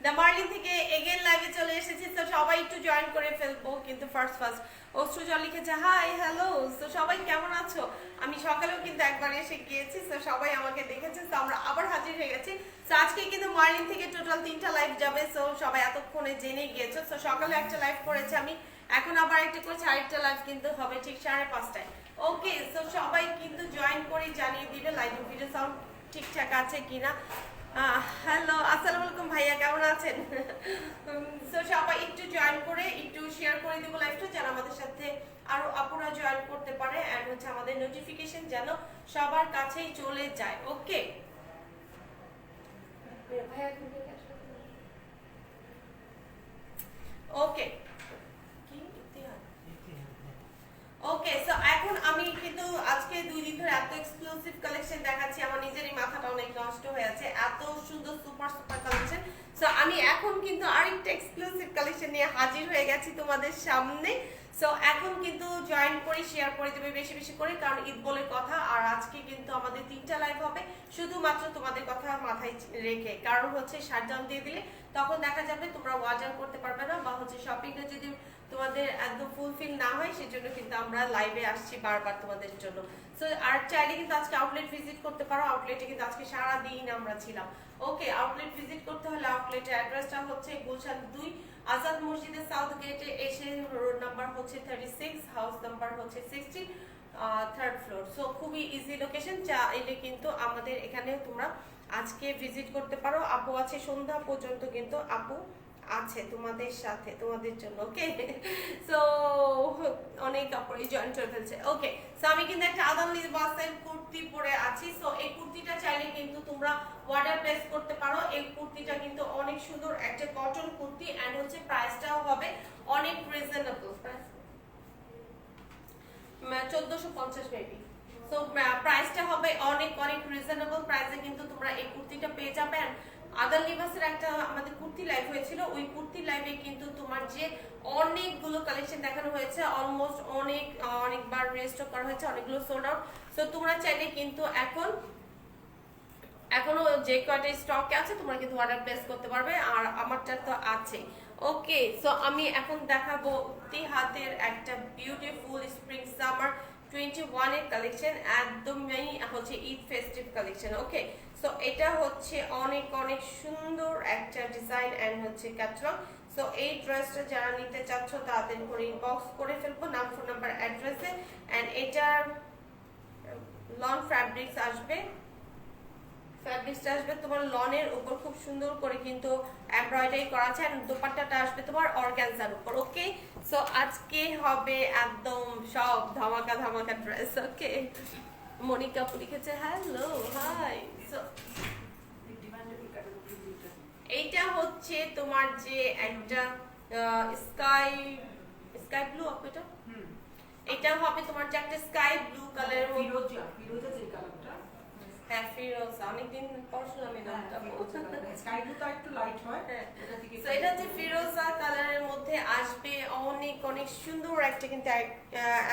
The marlin থেকে again লাইভে চলে এসেছি, তো সবাই একটু জয়েন করে ফেলবো। কিন্তু ফার্স্ট অশ্রুজল লিখেছে হাই হ্যালো, তো সবাই কেমন আছো? আমি সকালেও কিন্তু একবার এসে গিয়েছি, তো সবাই আমাকে দেখেছে, তো আমরা আবার হাজির হয়ে গেছি। তো আজকে কিন্তু মার্লিন থেকে টোটাল 3টা লাইভ যাবে, তো সবাই এতক্ষণে জেনে গিয়েছো। তো সকালে একটা লাইভ করেছি আমি, এখন আবার একটা করেছি, আরেকটা লাইভ কিন্তু হবে ঠিক 5:30টায়। ওকে, তো সবাই কিন্তু জয়েন করে জানিয়ে দিবে লাইভ ভিডিও সাউন্ড ঠিকঠাক আছে কিনা। হ্যালো, আসসালামু আলাইকুম ভাইয়া, কেমন আছেন? তো সবাই একটু জয়েন করে একটু শেয়ার করে দিব লাইভটা, যেন আমাদের সাথে আরো আপুরা জয়েন করতে পারে, এন্ড হচ্ছে আমাদের নোটিফিকেশন যেন সবার কাছেই চলে যায়। ওকে ওকে ওকে, সো এখন আমি কিন্তু আজকে 2 দিন ধরে এত এক্সক্লুসিভ কালেকশন দেখাচ্ছি, আমার নিজেরই মাথাটা অনেক নষ্ট হয়ে আছে, এত সুন্দর সুপার সুপার কালেকশন। সো আমি এখন কিন্তু আরেকটা এক্সক্লুসিভ কালেকশন নিয়ে হাজির হয়ে গেছি তোমাদের সামনে। সো এখন কিন্তু জয়েন করে শেয়ার করে দেবে বেশি বেশি করে, কারণ ঈদ বলে কথা। আর আজকে কিন্তু আমাদের 3টা লাইভ হবে শুধুমাত্র তোমাদের কথা মাথায় রেখে, কারণ হচ্ছে শাটডাউন দিয়ে দিলে তখন দেখা যাবে তোমরা অর্ডার করতে পারবে না, বা হচ্ছে শপিংটা যদি তোমাদের একদম ফুলফিল না হয়, সেজন্য কিন্তু আমরা লাইভে আসছি বারবার তোমাদের জন্য। সো আর চাইলে কিন্তু আজকে আউটলেট ভিজিট করতে পারো, আউটলেটে কিন্তু আজকে সারা দিন আমরা ছিলাম। ওকে, আউটলেট ভিজিট করতে হলে আউটলেটের অ্যাড্রেসটা হচ্ছে গুলশান 2 আজাদ মসজিদের সাউথ গেটে এসে, রোড নাম্বার হচ্ছে 36, হাউস নাম্বার হচ্ছে 60, থার্ড ফ্লোর। সো খুবই ইজি লোকেশন, চাইলে কিন্তু আমাদের এখানে তোমরা আজকে ভিজিট করতে পারো। আপু আছে সন্ধ্যা পর্যন্ত, কিন্তু আপু আছে তোমাদের সাথে, তোমাদের জন্য। ওকে, সো অনেক কাপড়ই জয়েন করে ফেলছে। ওকে, সো আমি কিন্তু একটা আদান লিবাসের কুর্তি পরে আছি। সো এই কুর্তিটা চাইলে কিন্তু তোমরা অর্ডার প্লেস করতে পারো। এই কুর্তিটা কিন্তু অনেক সুন্দর একটা কটন কুর্তি, এন্ড হচ্ছে প্রাইসটাও হবে অনেক রিজনেবল, প্রাইস 1450 মেবি। সো প্রাইসটা হবে অনেক অনেক রিজনেবল প্রাইসে, কিন্তু তোমরা এই কুর্তিটা পেয়ে যাবে। আদার লিবাসের একটা আমাদের কুর্তি লাইভ হয়েছিল, ওই কুর্তি লাইভে কিন্তু তোমার যে অনেকগুলো কালেকশন দেখানো হয়েছে, অলমোস্ট অনেকবার রেস্টক করা হয়েছে, অনেকগুলো সোল্ড আউট। সো তোমরা চাইলে কিন্তু এখনো যে কয়টা স্টকে আছে তোমরা কিন্তু অর্ডার প্লেস করতে পারবে, আর আমারটা তো আছে। ওকে, সো আমি এখন দেখাবো হাতের একটা বিউটিফুল স্প্রিং সামার 21 এর কালেকশন, একদমই হচ্ছে ঈদ ফেস্টিভ কালেকশন। ওকে, সো এটা হচ্ছে অনেক অনেক সুন্দর একটা ডিজাইন এন্ড হচ্ছে ক্যাটালগ। সো এই ড্রেসটা যারা নিতে চাচ্ছ তাদের করে ইনবক্স করে ফেলবো নাম, ফোন নাম্বার, অ্যাড্রেসে। এন্ড এটার লন ফ্যাব্রিক্স আসবে, ফ্যাব্রিক্সটা আসবে তোমার লনের উপর, খুব সুন্দর করে কিন্তু এমব্রয়ডারি করা আছে, আর দোপাট্টাটা আসবে তোমার অর্গানজার উপর। ওকে, সো আজকে হবে একদম সব ধামাকা ধামাকা ড্রেস। ওকে, মনিকা আপু লিখেছে হ্যালো হাই। সো এইটা হচ্ছে তোমার যে একটা স্কাই স্কাই ব্লু আপু, এটা হবে তোমার যে একটা স্কাই ব্লু কালারের মধ্যে, ফিরোজা যে কালারটা, হ্যাঁ ফিরোজা, অনেকদিন পর শুনলাম এই নামটা। স্কাই ব্লুটা একটু লাইট হয়, হ্যাঁ, এটা থেকে তো এটা যে ফিরোজা কালারের মধ্যে আসবে, অনেক অনেক সুন্দর একটা কিন্তু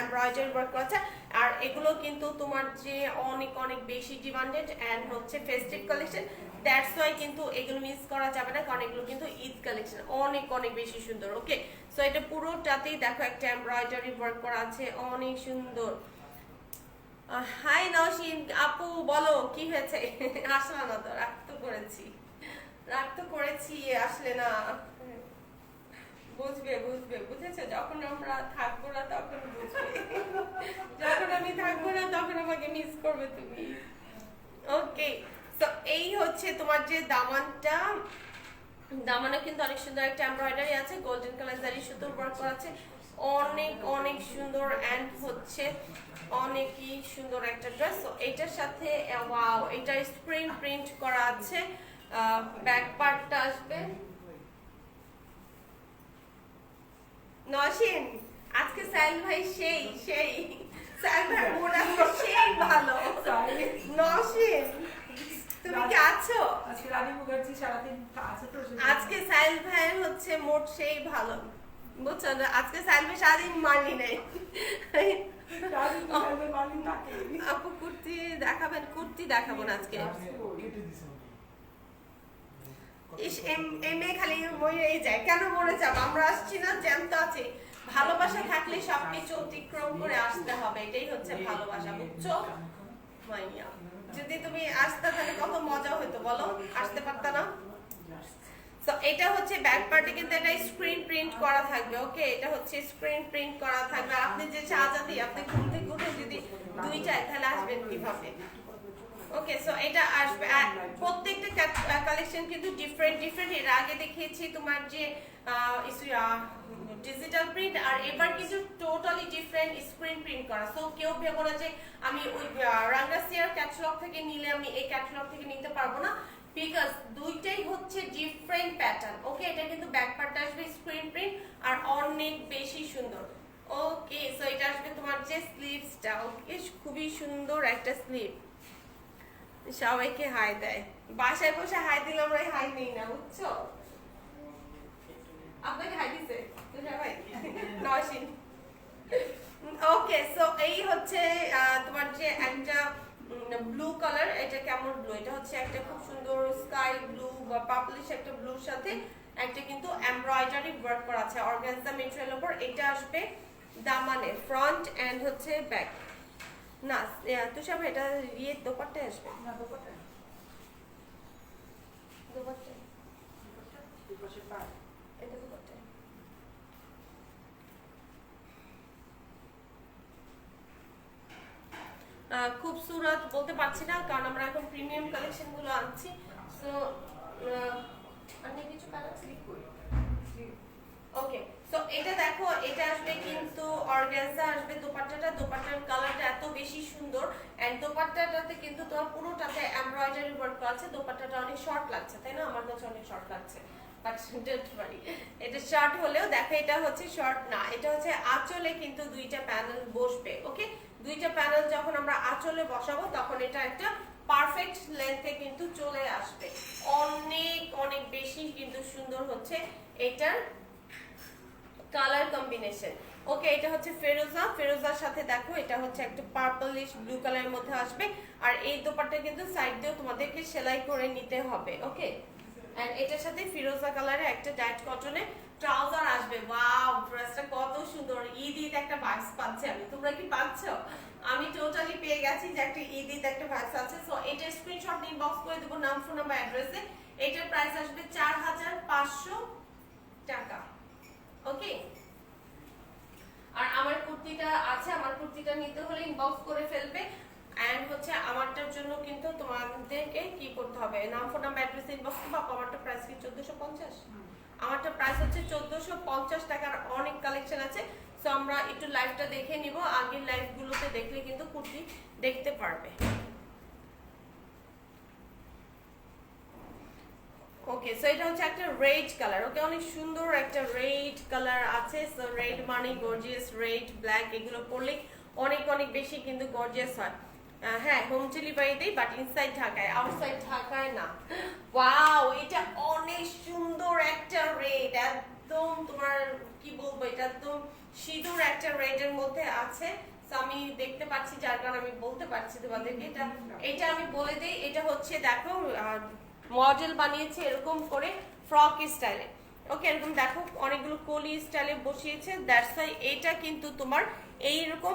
এমব্রয়ডারি ওয়ার্ক করা আছে। আর এগুলো কিন্তু তোমার যে অনেক অনেক বেশি ডিমান্ডেড এন্ড হচ্ছে ফেস্টিভ কালেকশন, দ্যাটস ওয়াই কিন্তু এগুলো মিস করা যাবে না, কারণ এগুলো কিন্তু ঈদ কালেকশন, অনেক অনেক বেশি সুন্দর। ওকে, সো এটা পুরোটাতেই দেখো একটা এমব্রয়ডারি ওয়ার্ক করা আছে, অনেক সুন্দর। হাই নওশিন আপু, বলো কি হয়েছে? আসলে না তো, রাগ তো করেছি, আসলে না। বুঝেছো, যখন আমরা থাকবো না তখন বুঝবে, যখন আমি থাকবো না তখন আমাকে মিস করবে তুমি। ওকে, তো এই হচ্ছে তোমার যে দামানটা, দামানে কিন্তু অনেক সুন্দর একটা এমব্রয়ডারি আছে, গোল্ডেন কালার জারি সুতোর ওয়ার্ক করা আছে, অনেক অনেক সুন্দর এন্ড হচ্ছে অনেকই সুন্দর একটা ড্রেস। তো এটার সাথে ওয়াও, এটা স্প্রিং প্রিন্ট করা আছে, ব্যাক পার্টটা আসবে। নসিন, আজকে সাইল ভাই সেই সেই সাইল ভাই মোড়া সেই ভালো। নসিন, তুমি কি আছো? আজকে রানী মুখার্জি সারাদিন আছে তো, আজকে সাইল ভাইয়ের হচ্ছে মোট সেই ভালো, বুঝছো? আজকে সাইল ভাই সারাদিন মানি নাই। আপু কুর্তি দেখাবেন? কুর্তি দেখাবো না আজকে, ইস এমএ খালি মরেই যায়, কেন মরে যাব? আমরা আসছি না, জ্যান্ত আছি। ভালোবাসা থাকলে সবকিছু অতিক্রম করে আসতে হবে, এটাই হচ্ছে ভালোবাসা, বুঝছো মাইয়া? যদি তুমি আসতে তাহলে কত মজা হতো বলো, আসতে পারতা না? সো এটা হচ্ছে ব্যাক পার্টে কিন্তু এটা স্ক্রিন প্রিন্ট করা থাকবে। ওকে, এটা হচ্ছে স্ক্রিন প্রিন্ট করা থাকবে। আপনি যে শাহজাদি, আপনি ঘুম থেকে উঠে যদি দুইটায়, তাহলে আসবেন কিভাবে? ওকে, সো এটা আসবে। আর প্রত্যেকটা কালেকশন কিন্তু ডিফারেন্ট ডিফারেন্ট। এর আগে দেখিয়েছি তোমার যে ডিজিটাল প্রিন্ট, আর এবার কিন্তু টোটালি ডিফারেন্ট স্ক্রিন প্রিন্ট করা। সো কেউ ভেবো না যে আমি ওই রাঙ্গাসিয়ার ক্যাটালগ থেকে নিলে আমি এই ক্যাটালগ থেকে নিতে পারবো না, বিকজ দুইটাই হচ্ছে ডিফারেন্ট প্যাটার্ন। ওকে, এটা কিন্তু ব্যাক পার্টটা আসবে স্ক্রিন প্রিন্ট আর অনেক বেশি সুন্দর। ওকে, সো এটা আসবে তোমার যে স্লিভসটা। ওকে, খুবই সুন্দর একটা স্লিভ। সবাইকে হাই দেয়, বাসায় বসে হাই দিলে আমরা হাই নেই না, বুঝছো? আপনাকে হাই দিছে ভাই নওশিন। ওকে, সো এই হচ্ছে তোমার যে একটা ব্লু কালার, এটা কেমন ব্লু? এটা হচ্ছে একটা খুব সুন্দর স্কাই ব্লু বা পার্পলিশ একটা ব্লুর সাথে একটা কিন্তু এমব্রয়ডারি ওয়ার্ক করা আছে অর্গানজা মেটেরিয়ালের উপর। এটা আসবে দামানে, ফ্রন্ট এন্ড হচ্ছে ব্যাক। না তুষার ভাই, এটা ইয়ে দোপাট্টায় আসবে না দোপাট্টা দোপাট্টায়, দুপাশে পার এটা দোপাট্টায়। খুব সুরত বলতে পারছি না, কারণ আমরা এখন প্রিমিয়াম কালেকশন গুলো আনছি। সো অনেক কিছু কালার স্লিপ করি ওকে, সো এটা দেখো, এটা আসবে কিন্তু অর্গানজা আসবে দোপাট্টাটা। দোপাট্টার কালারটা এত বেশি সুন্দর, এন্ড দোপাট্টাটাতে কিন্তু তোমার পুরোটাতে এমব্রয়ডারি ওয়ার্ক করা আছে। দোপাট্টাটা অনেক শর্ট লাগছে, তাই না? আমার কাছে অনেক শর্ট লাগছে, বাট ডোন্ট ওয়ারি, এটা শর্ট হলেও দেখো এটা হচ্ছে শর্ট না, এটা হচ্ছে আঁচলে কিন্তু দুইটা প্যানেল বসবে। ওকে, দুইটা প্যানেল যখন আমরা আঁচলে বসাবো তখন এটা একটা পারফেক্ট লেন্থে কিন্তু চলে আসবে। অনেক অনেক বেশি কিন্তু সুন্দর হচ্ছে এটার কালার কম্বিনেশন। ওকে, এটা হচ্ছে ফেরোজা, ফেরোজার সাথে দেখো এটা হচ্ছে একটা পার্পলিশ ব্লু কালারের মধ্যে আসবে। আর এই দোপাট্টা কিন্তু সাইড দিয়েও তোমাদেরকে সেলাই করে নিতে হবে। ওকে, এন্ড এটার সাথে ফিরোজা কালারে একটা ডাইট কটনের ট্রাউজার আসবে। ওয়াও, ড্রেসটা কত সুন্দর! ঈদ ঈদ একটা ভাইবস পাচ্ছি আমি, তোমরা কি পাচ্ছ? আমি টোটালি পেয়ে গেছি যে একটা ঈদ ঈদ একটা ভাইবস আছে। সো এটা স্ক্রিনশট ইনবক্স করে দেবো নাম, ফোন নাম্বার, অ্যাড্রেসে। এটার প্রাইস আসবে 4500 টাকা। ওকে, আর আমার কুর্তিটা আছে, আমার কুর্তিটা নিতে হলে ইনবক্স করে ফেলবে। এন্ড হচ্ছে আমারটার জন্য কিন্তু তোমাদেরকে কি করতে হবে, নাম, ফোন নাম্বার, অ্যাড্রেস ইনবক্স করবে। আমারটা প্রাইস কি 1450? আমারটা প্রাইস হচ্ছে 1450 টাকার। অনেক কালেকশন আছে, সো আমরা একটু লাইভটা দেখে নিব। আগের লাইভগুলোতে দেখলে কিন্তু কুর্তি দেখতে পারবে। ওকে, সো এটা হচ্ছে একটা রেড কালার। ওকে, অনেক সুন্দর একটা রেড কালার আছে। সো রেড মানে গর্জিয়াস, রেড ব্ল্যাক এগুলো পরলে অনেক অনেক বেশি কিন্তু গর্জিয়াস হয়। হ্যাঁ, হোম ডেলিভারি দেই, বাট ইনসাইড ঢাকায়, আউটসাইড ঢাকায় না। ওয়াও, এটা অনেক সুন্দর একটা রেড, একদম তোমার কি বলবো, এটা একদম সিঁদুর একটা রেডের মধ্যে আছে। সো আমি দেখতে পাচ্ছি, যার কারণে আমি বলতে পারছি তোমাদেরকে। এটা আমি বলে দিই, এটা হচ্ছে দেখো মডেল বানিয়েছে এরকম করে ফ্রক স্টাইলে। ওকে, এরকম দেখো অনেকগুলো কলি স্টাইলে বসিয়েছে। দ্যাটস ওয়াই এটা কিন্তু তোমার এইরকম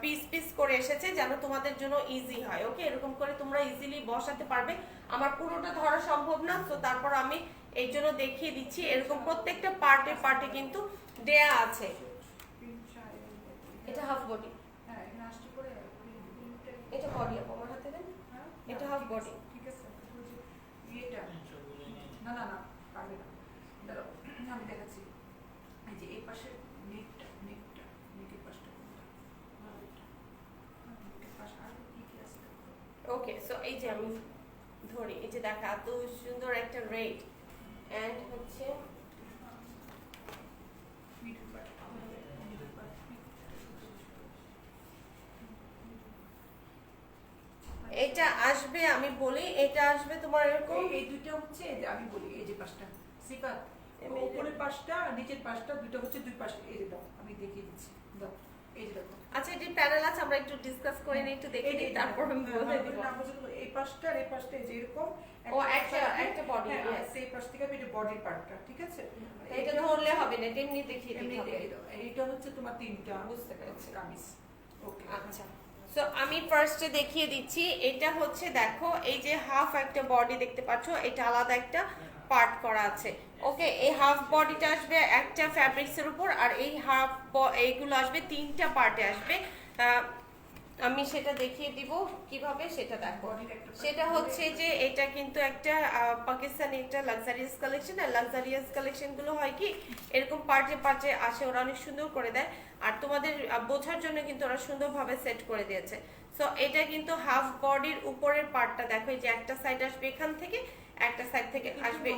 পিস পিস করে এসেছে যেন তোমাদের জন্য ইজি হয়। ওকে, এরকম করে তোমরা ইজিলি বসাতে পারবে। আমার পুরোটা ধরা সম্ভব না, তো তারপর আমি এই জন্য দেখিয়ে দিচ্ছি। এরকম প্রত্যেকটা পার্টে পার্টে কিন্তু দেয়া আছে। এটা হাফ বডি, হ্যাঁ এখানে আসতে করে এটা বডি। আমার হাতে দেন, এটা হাফ বডি। ঠিক আছে, এটা না না না পারবে না, দাঁড়াও আমি দেখাচ্ছি। এই যে এই পাশে নেকটা নেকটা নেকের পাশটা কোনটা, নেকের পাশ আর কি কি আছে। ওকে, সো এই যে আমি ধরি, এই যে দেখা এত সুন্দর একটা রেড, এন্ড হচ্ছে মিডল পার্ট এটা আসবে, আমি বলি এটা আসবে তোমার এরকম। এই দুইটা হচ্ছে, এই যে আমি বলি এই যে পাশটা সিপাত, এই যে- উপরের পাশটা আর নিচের পাশটা দুটো হচ্ছে দুই পাশে। এই যে দাও আমি দেখিয়ে দিচ্ছি, দাও এই যে দেখো আচ্ছা এটি প্যানেল আছে, আমরা একটু ডিসকাস করে নিই, একটু দেখে নিই, তারপর আমি বলে দিব। এই পাশটা আর এই পাশটা এই যে এরকম ও একটা বডি, সেই পাশ থেকে আমি এটা বডির পার্টটা, ঠিক আছে? এটা ধরলে হবে না, এটা এমনি দেখিয়ে এমনি দিতে হবে। দেখে দাও। এইটা হচ্ছে তোমার তিনটা, বুঝতে পেরেছি। কামিজ। ওকে, আচ্ছা সো আমি ফার্স্টে দেখিয়ে দিচ্ছি। এটা হচ্ছে দেখো এই যে হাফ একটা বডি দেখতে পাচ্ছ, এটা আলাদা একটা পার্ট করা আছে। ওকে, এই হাফ বডিটা আসবে একটা ফ্যাব্রিক্সের উপর, আর এই হাফ এইগুলো আসবে তিনটা পার্টে আসবে। আমি সেটা দেখিয়ে দিব কিভাবে, সেটা দেখো। সেটা হচ্ছে যে এটা কিন্তু একটা পাকিস্তানি একটা লাক্সারিয়াস কালেকশন, আর লাক্সারিয়াস কালেকশন গুলো হয় কি এরকম পার্টে পার্টে আসে, ওরা অনেক সুন্দর করে দেয়, আর তোমাদের বোঝার জন্য কিন্তু ওরা সুন্দরভাবে সেট করে দিয়েছে। সো এটা কিন্তু হাফ বডির উপরের পার্টটা দেখো, এই যে একটা সাইড আসবে এখান থেকে, একটা সাইড থেকে আসবে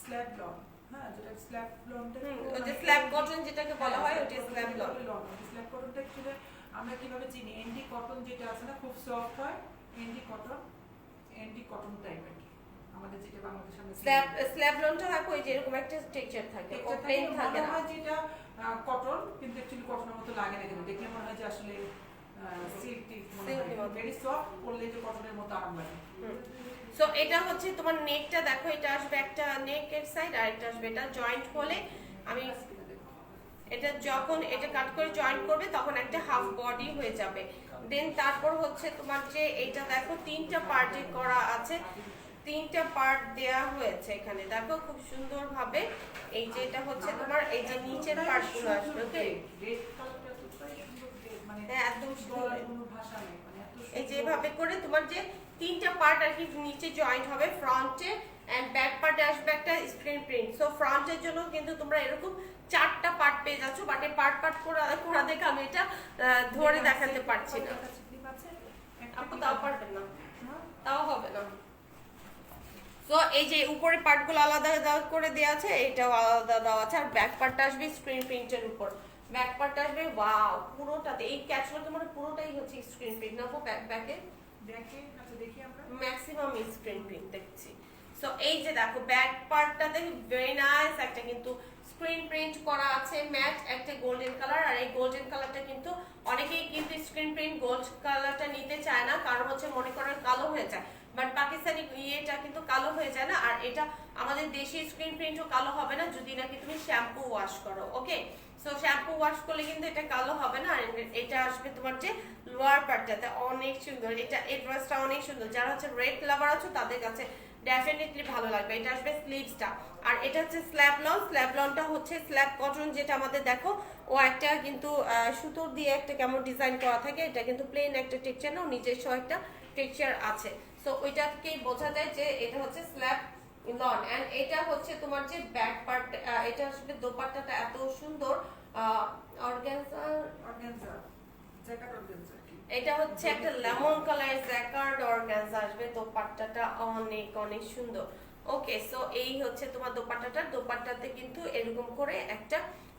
স্ল্যাব লন, হ্যাঁ যেটা স্ল্যাব লনটা, ওই যে স্ল্যাব কটন যেটাকে বলা হয়, ওটা স্ল্যাব লন। স্ল্যাব কটনটা অ্যাকচুয়ালি আমরা কিভাবে চিনি, এনডি কটন যেটা আছে না খুব সফট হয়, এনডি কটন টাইপের আমাদের যেটা বাংলাদেশে আমরা স্ল্যাব লনটা দেখো এই যে এরকম একটা টেক্সচার থাকে, ও প্লেন থাকে না। যেটা কটন, কিন্তু অ্যাকচুয়ালি কটনের মতো লাগে না, কিন্তু দেখলে মনে হয় যে আসলে সিল্কি মনে হয়, ভেরি সফট, পরলে যে কটনের মতো আরাম লাগে। সো এটা হচ্ছে তোমার নেকটা দেখো, এটা আসবে একটা নেকের সাইড, আর এটা আসবে এটা জয়েন্ট হলে, আমি এটা যখন এটা কাট করে জয়েন্ট করবে তখন একটা হাফ বডি হয়ে যাবে। দেন তারপর হচ্ছে তোমার যে এটা দেখো তিনটা পার্টে করা আছে, তিনটা পার্ট দেয়া হয়েছে এখানে দেখো খুব সুন্দর ভাবে। এই যে এটা হচ্ছে তোমার এই যে নিচের পার্ট গুলো আসবে, ওকে একদম সুন্দর। এই যে এভাবে করে তোমার যে তিনটা পার্ট আর কি নিচে জয়েন্ট হবে, ফ্রন্টে এন্ড ব্যাক পার্টে আসবে একটা স্ক্রিন প্রিন্ট। সো ফ্রন্টের জন্য কিন্তু তোমরা এরকম চারটা পার্ট পেয়ে যাচ্ছ, বাট এই পার্ট করা দেখে আমি এটা ধরে দেখাতে পারছি না। আপু তাও পারবেন না, তাও হবে না। তো এই যে উপরের পার্টগুলো আলাদা করে দেওয়া আছে, এটাও আলাদা দেওয়া আছে, আর ব্যাক পার্টটা আসবে স্ক্রিন প্রিন্টের উপর। ব্যাক পার্টটা আসবে ওয়াও পুরোটাতে, এই ক্যাচগুলো মানে পুরোটাই হচ্ছে স্ক্রিন প্রিন্ট না, ব্যাকে দেখি আমরা ম্যাক্সিমাম স্ক্রিন প্রিন্ট দেখছি। সো এই যে দেখো ব্যাক পার্টটাতে ভেরি নাইস একটা কিন্তু স্ক্রিন প্রিন্ট করা আছে, ম্যাট একটা গোল্ডেন কালার, আর এই গোল্ডেন কালারটা কিন্তু অনেকেই কিন্তু স্ক্রিন প্রিন্ট গোল্ড কালারটা নিতে চায় না, কারণ হচ্ছে মনে করেন কালো হয়ে যায়, বাট পাকিস্তানি ইয়েটা কিন্তু কালো হয়ে যায় না, আর এটা আমাদের দেশি স্ক্রিন প্রিন্টও কালো হবে না যদি নাকি তুমি শ্যাম্পু ওয়াশ করো। ওকে, সো শ্যাম্পু ওয়াশ করলে কিন্তু এটা কালো হবে না। আর এটা আসবে তোমার যে লোয়ার পার্টটাতে অনেক সুন্দর, এটা এই ড্রেসটা অনেক সুন্দর, যারা হচ্ছে রেড লাভার আছো তাদের কাছে ডেফিনেটলি ভালো লাগবে। এটা আসবে স্লিভসটা, আর এটা হচ্ছে স্ল্যাব লন। স্ল্যাব লনটা হচ্ছে স্ল্যাব কটন, যেটা আমাদের দেখো ও একটা কিন্তু সুতোর দিয়ে একটা কেমন ডিজাইন করা থাকে, এটা কিন্তু প্লেন একটা টেক্সচার না, নিজস্ব একটা টেক্সচার আছে। সো ওইটাকেই বোঝা যায় যে এটা হচ্ছে স্ল্যাব লন। এন্ড এটা হচ্ছে তোমার যে ব্যাক পার্ট, এটা আসলে দোপাট্টাটা এত সুন্দর, অর্গানজা জ্যাকেট অর্গানজা, এটা হচ্ছে একটা লেমন কালার জ্যাকার্ড অর্গানজা আসবে, দোপাট্টাটা অনেক অনেক সুন্দর। ওকে, সো এই হচ্ছে তোমার দোপাট্টাতে কিন্তু এরকম করে একটা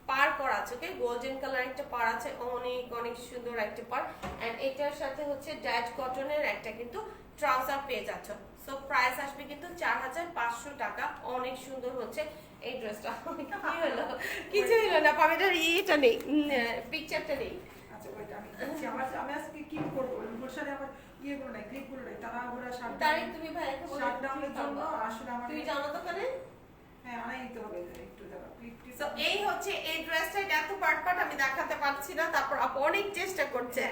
পার করা আছে, ওকে গোল্ডেন কালার একটা পার আছে, অনেক অনেক সুন্দর একটা পার। এন্ড এটার সাথে হচ্ছে ড্যাট কটনের একটা কিন্তু ট্রাউজার পেয়ে যাচ্ছ। সো প্রাইস আসবে কিন্তু 4500 টাকা। অনেক সুন্দর হচ্ছে এই ড্রেসটা। কি হলো, কিছু হলো না, পামেটার ইয়েটা নেই, পিকচারটা নেই। আচ্ছা ওইটা আমি দেখছি, আমি আজকে কি করব, ওর সাথে আমার ইয়েগুলো নাই, ক্লিপগুলো নাই, তারা ওরা তারিখ তুমি ভাই একটা শাটডাউনের জন্য আসলে আমার তুমি জানো তো কানে, হ্যাঁ আনাই দিতে হবে একটু দাঁড়া ক্লিপ। সো এই হচ্ছে এই ড্রেসটা, এত পার্ট আমি দেখাতে পারছি না, তারপর আপু অনেক চেষ্টা করছে।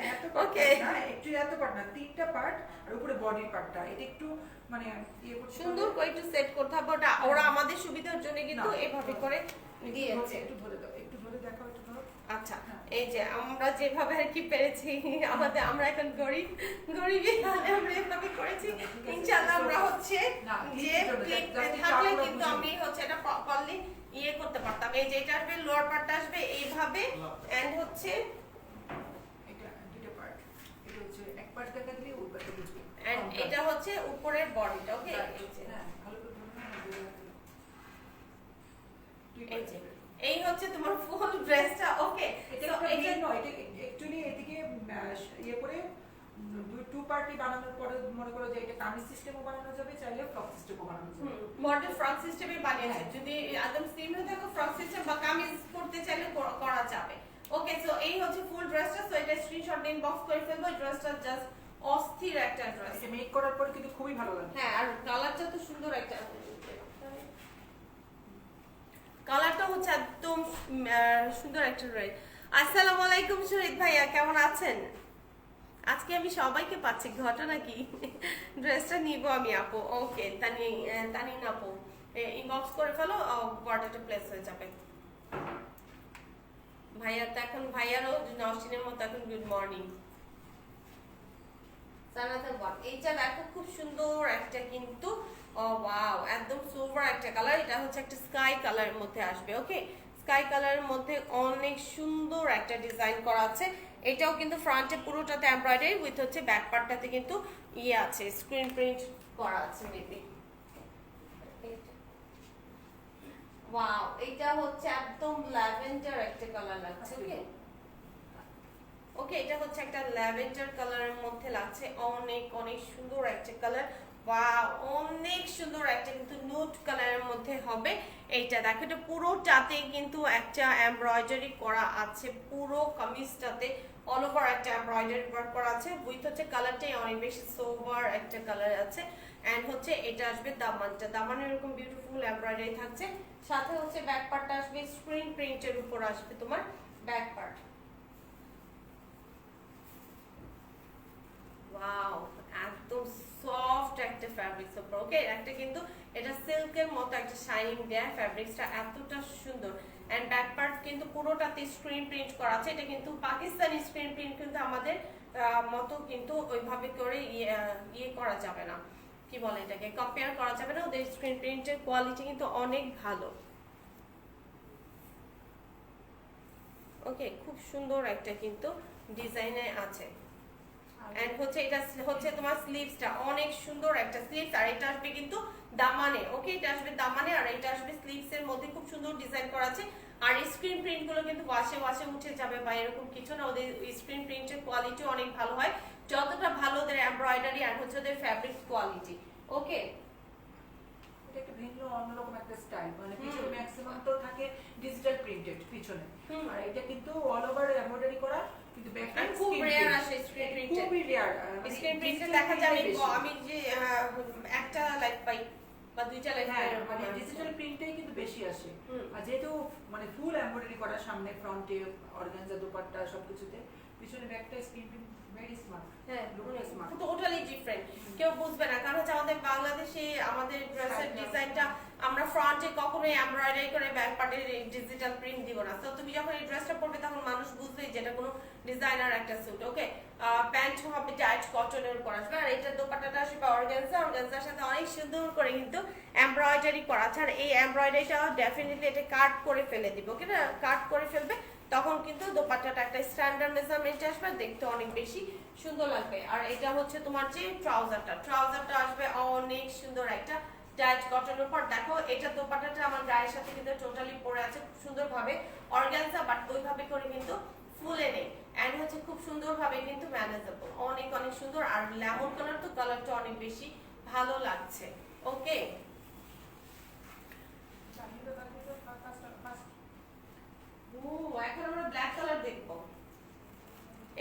ওকে না একটু এত পার্ট না, তিনটা পার্ট, আর উপরে বডির পার্টটা এটা একটু মানে ইয়ে করতে সুন্দর করে একটু সেট করতে হবে, ওটা ওরা আমাদের সুবিধার জন্য কিন্তু এভাবে করে দিয়েছে। একটু ধরে দাও, একটু ধরে দেখাও, একটু ধরো। আচ্ছা এই যে আমরা যেভাবে আর কি পেরেছি, আমরা এখন গরিবই আমরা এভাবে করেছি। ইনশাআল্লাহ আমরা হচ্ছে যে ক্লিপ থাকলে কিন্তু আমি হচ্ছে এটা প্রপারলি ইয়ে করতে পারতাম। এই যে এটা আসবে লোয়ার পার্টটা আসবে এইভাবে, এন্ড হচ্ছে এটা দুটো পার্ট, এটা হচ্ছে এক পার্ট দেখা দিলে ওই পার্টটা বুঝবে, এন্ড এটা হচ্ছে উপরের বডিটা। ওকে, এই যে হ্যাঁ ভালো করে ধরো না, এই যে এই হচ্ছে তোমার ফুল ড্রেসটা। ওকে, এটা এটা নয়, এটা অ্যাকচুয়ালি এদিকে ইয়ে করে টু পার্টি বানানোর পরে মনে করো যে এটা কামিজ সিস্টেমও বানানো যাবে, চাইলে ফ্রক সিস্টেমও বানানো যাবে। মডেল ফ্রক সিস্টেমে বানিয়েছে, যদি একদম স্লিম হয়ে থাকো ফ্রক সিস্টেম বা কামিজ করতে চাইলে করা যাবে। ওকে, সো এই হচ্ছে ফুল ড্রেসটা। সো এটা স্ক্রিনশট নিয়ে ইনবক্স করে ফেলবো। এই ড্রেসটা জাস্ট অস্থির একটা ড্রেস। এটা মেক করার পর কিন্তু খুবই ভালো লাগে। হ্যাঁ, আর কালারটা তো সুন্দর একটা, কালারটা হচ্ছে একদম সুন্দর একটা রেড। আসসালামু আলাইকুম শহীদ ভাইয়া, কেমন আছেন? আজকে আমি সবাইকে পাচ্ছি, ঘটনা কি? ড্রেসটা নিব আমি আপু। ওকে, তানিন আপু ইনবক্স করে ফেলো, অর্ডারটা প্লেস হয়ে যাবে। ভাইয়া তো এখন, ভাইয়ারও নওশিনের মতো এখন গুড মর্নিং। এইটা দেখো খুব সুন্দর একটা কিন্তু, ওয়াও, একদম সুপার একটা কালার। এটা হচ্ছে একটা স্কাই কালারের মধ্যে আসবে। ওকে, স্কাই কালারের মধ্যে অনেক সুন্দর একটা ডিজাইন করা আছে। এটাও কিন্তু ফ্রন্টে পুরোটাতে এমব্রয়ডারি উইথ হচ্ছে ব্যাক পার্টটাতে কিন্তু ইয়ে আছে, স্ক্রিন প্রিন্ট করা আছে মেবি। ওয়াও, এটা হচ্ছে একদম ল্যাভেন্ডার একটা কালার লাগছে। ওকে ওকে, এটা হচ্ছে একটা ল্যাভেন্ডার কালারের মধ্যে লাগছে, অনেক অনেক সুন্দর একটা কালার। ওয়াও, অনেক সুন্দর একটা কিন্তু নুড কালারের মধ্যে হবে। এইটা দেখো, এটা পুরোটাতে কিন্তু একটা এমব্রয়ডারি করা আছে, পুরো কামিজটাতে অল ওভার একটা এমব্রয়ডারি ওয়ার্ক করা আছে উইথ হচ্ছে কালারটাই অনেক বেশি সোভার একটা কালার আছে। এন্ড হচ্ছে এটা আসবে দামানটা, দামানে এরকম বিউটিফুল এমব্রয়ডারি থাকছে। সাথে হচ্ছে ব্যাক পার্টটা আসবে স্ক্রিন প্রিন্টের উপর আসবে তোমার ব্যাক পার্ট। ওয়াও, একদম সফট একটা ফ্যাব্রিক্স উপর। ওকে, একটা কিন্তু এটা সিল্কের মতো একটা শাইনিং দেয়, ফ্যাব্রিক্সটা এতটা সুন্দর। এন্ড ব্যাক পার্ট কিন্তু পুরোটাতে স্ক্রিন প্রিন্ট করা আছে। এটা কিন্তু পাকিস্তানি স্ক্রিন প্রিন্ট, কিন্তু আমাদের মতো কিন্তু ওইভাবে করে ইয়ে করা যাবে না, কি বলে এটাকে, কম্পেয়ার করা যাবে না। ওদের স্ক্রিন প্রিন্টের কোয়ালিটি কিন্তু অনেক ভালো। ওকে, খুব সুন্দর একটা কিন্তু ডিজাইনে আছে। এন্ড হচ্ছে এটা হচ্ছে তোমার স্লিভসটা অনেক সুন্দর একটা স্লিভস, আর এটা আসবে কিন্তু দামানে। ওকে, এটা আসবে দামানে, আর এটা আসবে স্লিভস এর মধ্যে খুব সুন্দর ডিজাইন করা আছে। আর স্ক্রিন প্রিন্ট গুলো কিন্তু ওয়াশে ওয়াশে উঠে যাবে বা এরকম কিছু না, ওদের স্ক্রিন প্রিন্টের কোয়ালিটি অনেক ভালো হয়, যতটা ভালো ওদের এমব্রয়ডারি আর হচ্ছে ওদের ফ্যাব্রিক্স কোয়ালিটি। ওকে, এটা একটা ভিন্ন অন্যরকম একটা স্টাইল, মানে পিছনে ম্যাক্সিমাম তো থাকে ডিজিটাল প্রিন্টেড পিছনে, আর এটা কিন্তু অল ওভার এমব্রয়ডারি করা, কিন্তু ব্যাকটা খুব রেয়ার আসে স্ক্রিন প্রিন্টেড। খুবই রেয়ার স্ক্রিন প্রিন্টে দেখা যায় আমি যে একটা লাইক পাই বা দুইটা লাইক পাই, মানে ডিজিটাল প্রিন্টেই কিন্তু বেশি আসে। আর যেহেতু মানে ফুল এমব্রয়ডারি করা, সামনে ফ্রন্টে অর্গানজা দুপাট্টা সবকিছুতে, পিছনে ব্যাকটা স্ক্রিন প্রিন্ট, ভেরি স্মার্ট। হ্যাঁ, লুকটা স্মার্ট, টোটালি ডিফারেন্ট। কেউ বুঝবে না, কারণ হচ্ছে আমাদের বাংলাদেশে আমাদের ড্রেসের ডিজাইনটা আমরা ফ্রন্টে কখনোই এমব্রয়ডারি করে ব্যাক পার্টে ডিজিটাল প্রিন্ট দিব না। তো তুমি যখন এই ড্রেসটা পরবে তখন মানুষ বুঝবে যে এটা কোনো ডিজাইনার একটা স্যুট। ওকে, প্যান্ট হবে টাইট কটনের উপর আসবে, আর এটা দোপাট্টাটা আসবে অর্গানজা, অর্গানজার সাথে অনেক সুন্দর করে কিন্তু এমব্রয়ডারি করা আছে। আর এই এমব্রয়ডারিটা ডেফিনেটলি এটা কাট করে ফেলে দিব। ওকে না, কাট করে ফেলবে, তখন কিন্তু দোপাট্টাটা একটা স্ট্যান্ডার্ড মেজারমেন্টে আসবে, দেখতে অনেক বেশি সুন্দর লাগবে। আর এটা হচ্ছে তোমার যে ট্রাউজারটা আসবে অনেক সুন্দর একটা টাইট কটনের উপর। দেখো, এটা দোপাট্টাটা আমার গায়ের সাথে কিন্তু টোটালি পরে আছে খুব সুন্দরভাবে, অর্গানজা, বাট ওইভাবে করে কিন্তু ফুলে নেই। এন্ড হচ্ছে খুব সুন্দরভাবে কিন্তু ম্যানেজেবল, অনেক অনেক সুন্দর। আর লেমন কালার তো কালারটা অনেক বেশি ভালো লাগছে। ওকে, এখন আমরা ব্ল্যাক কালার দেখবো।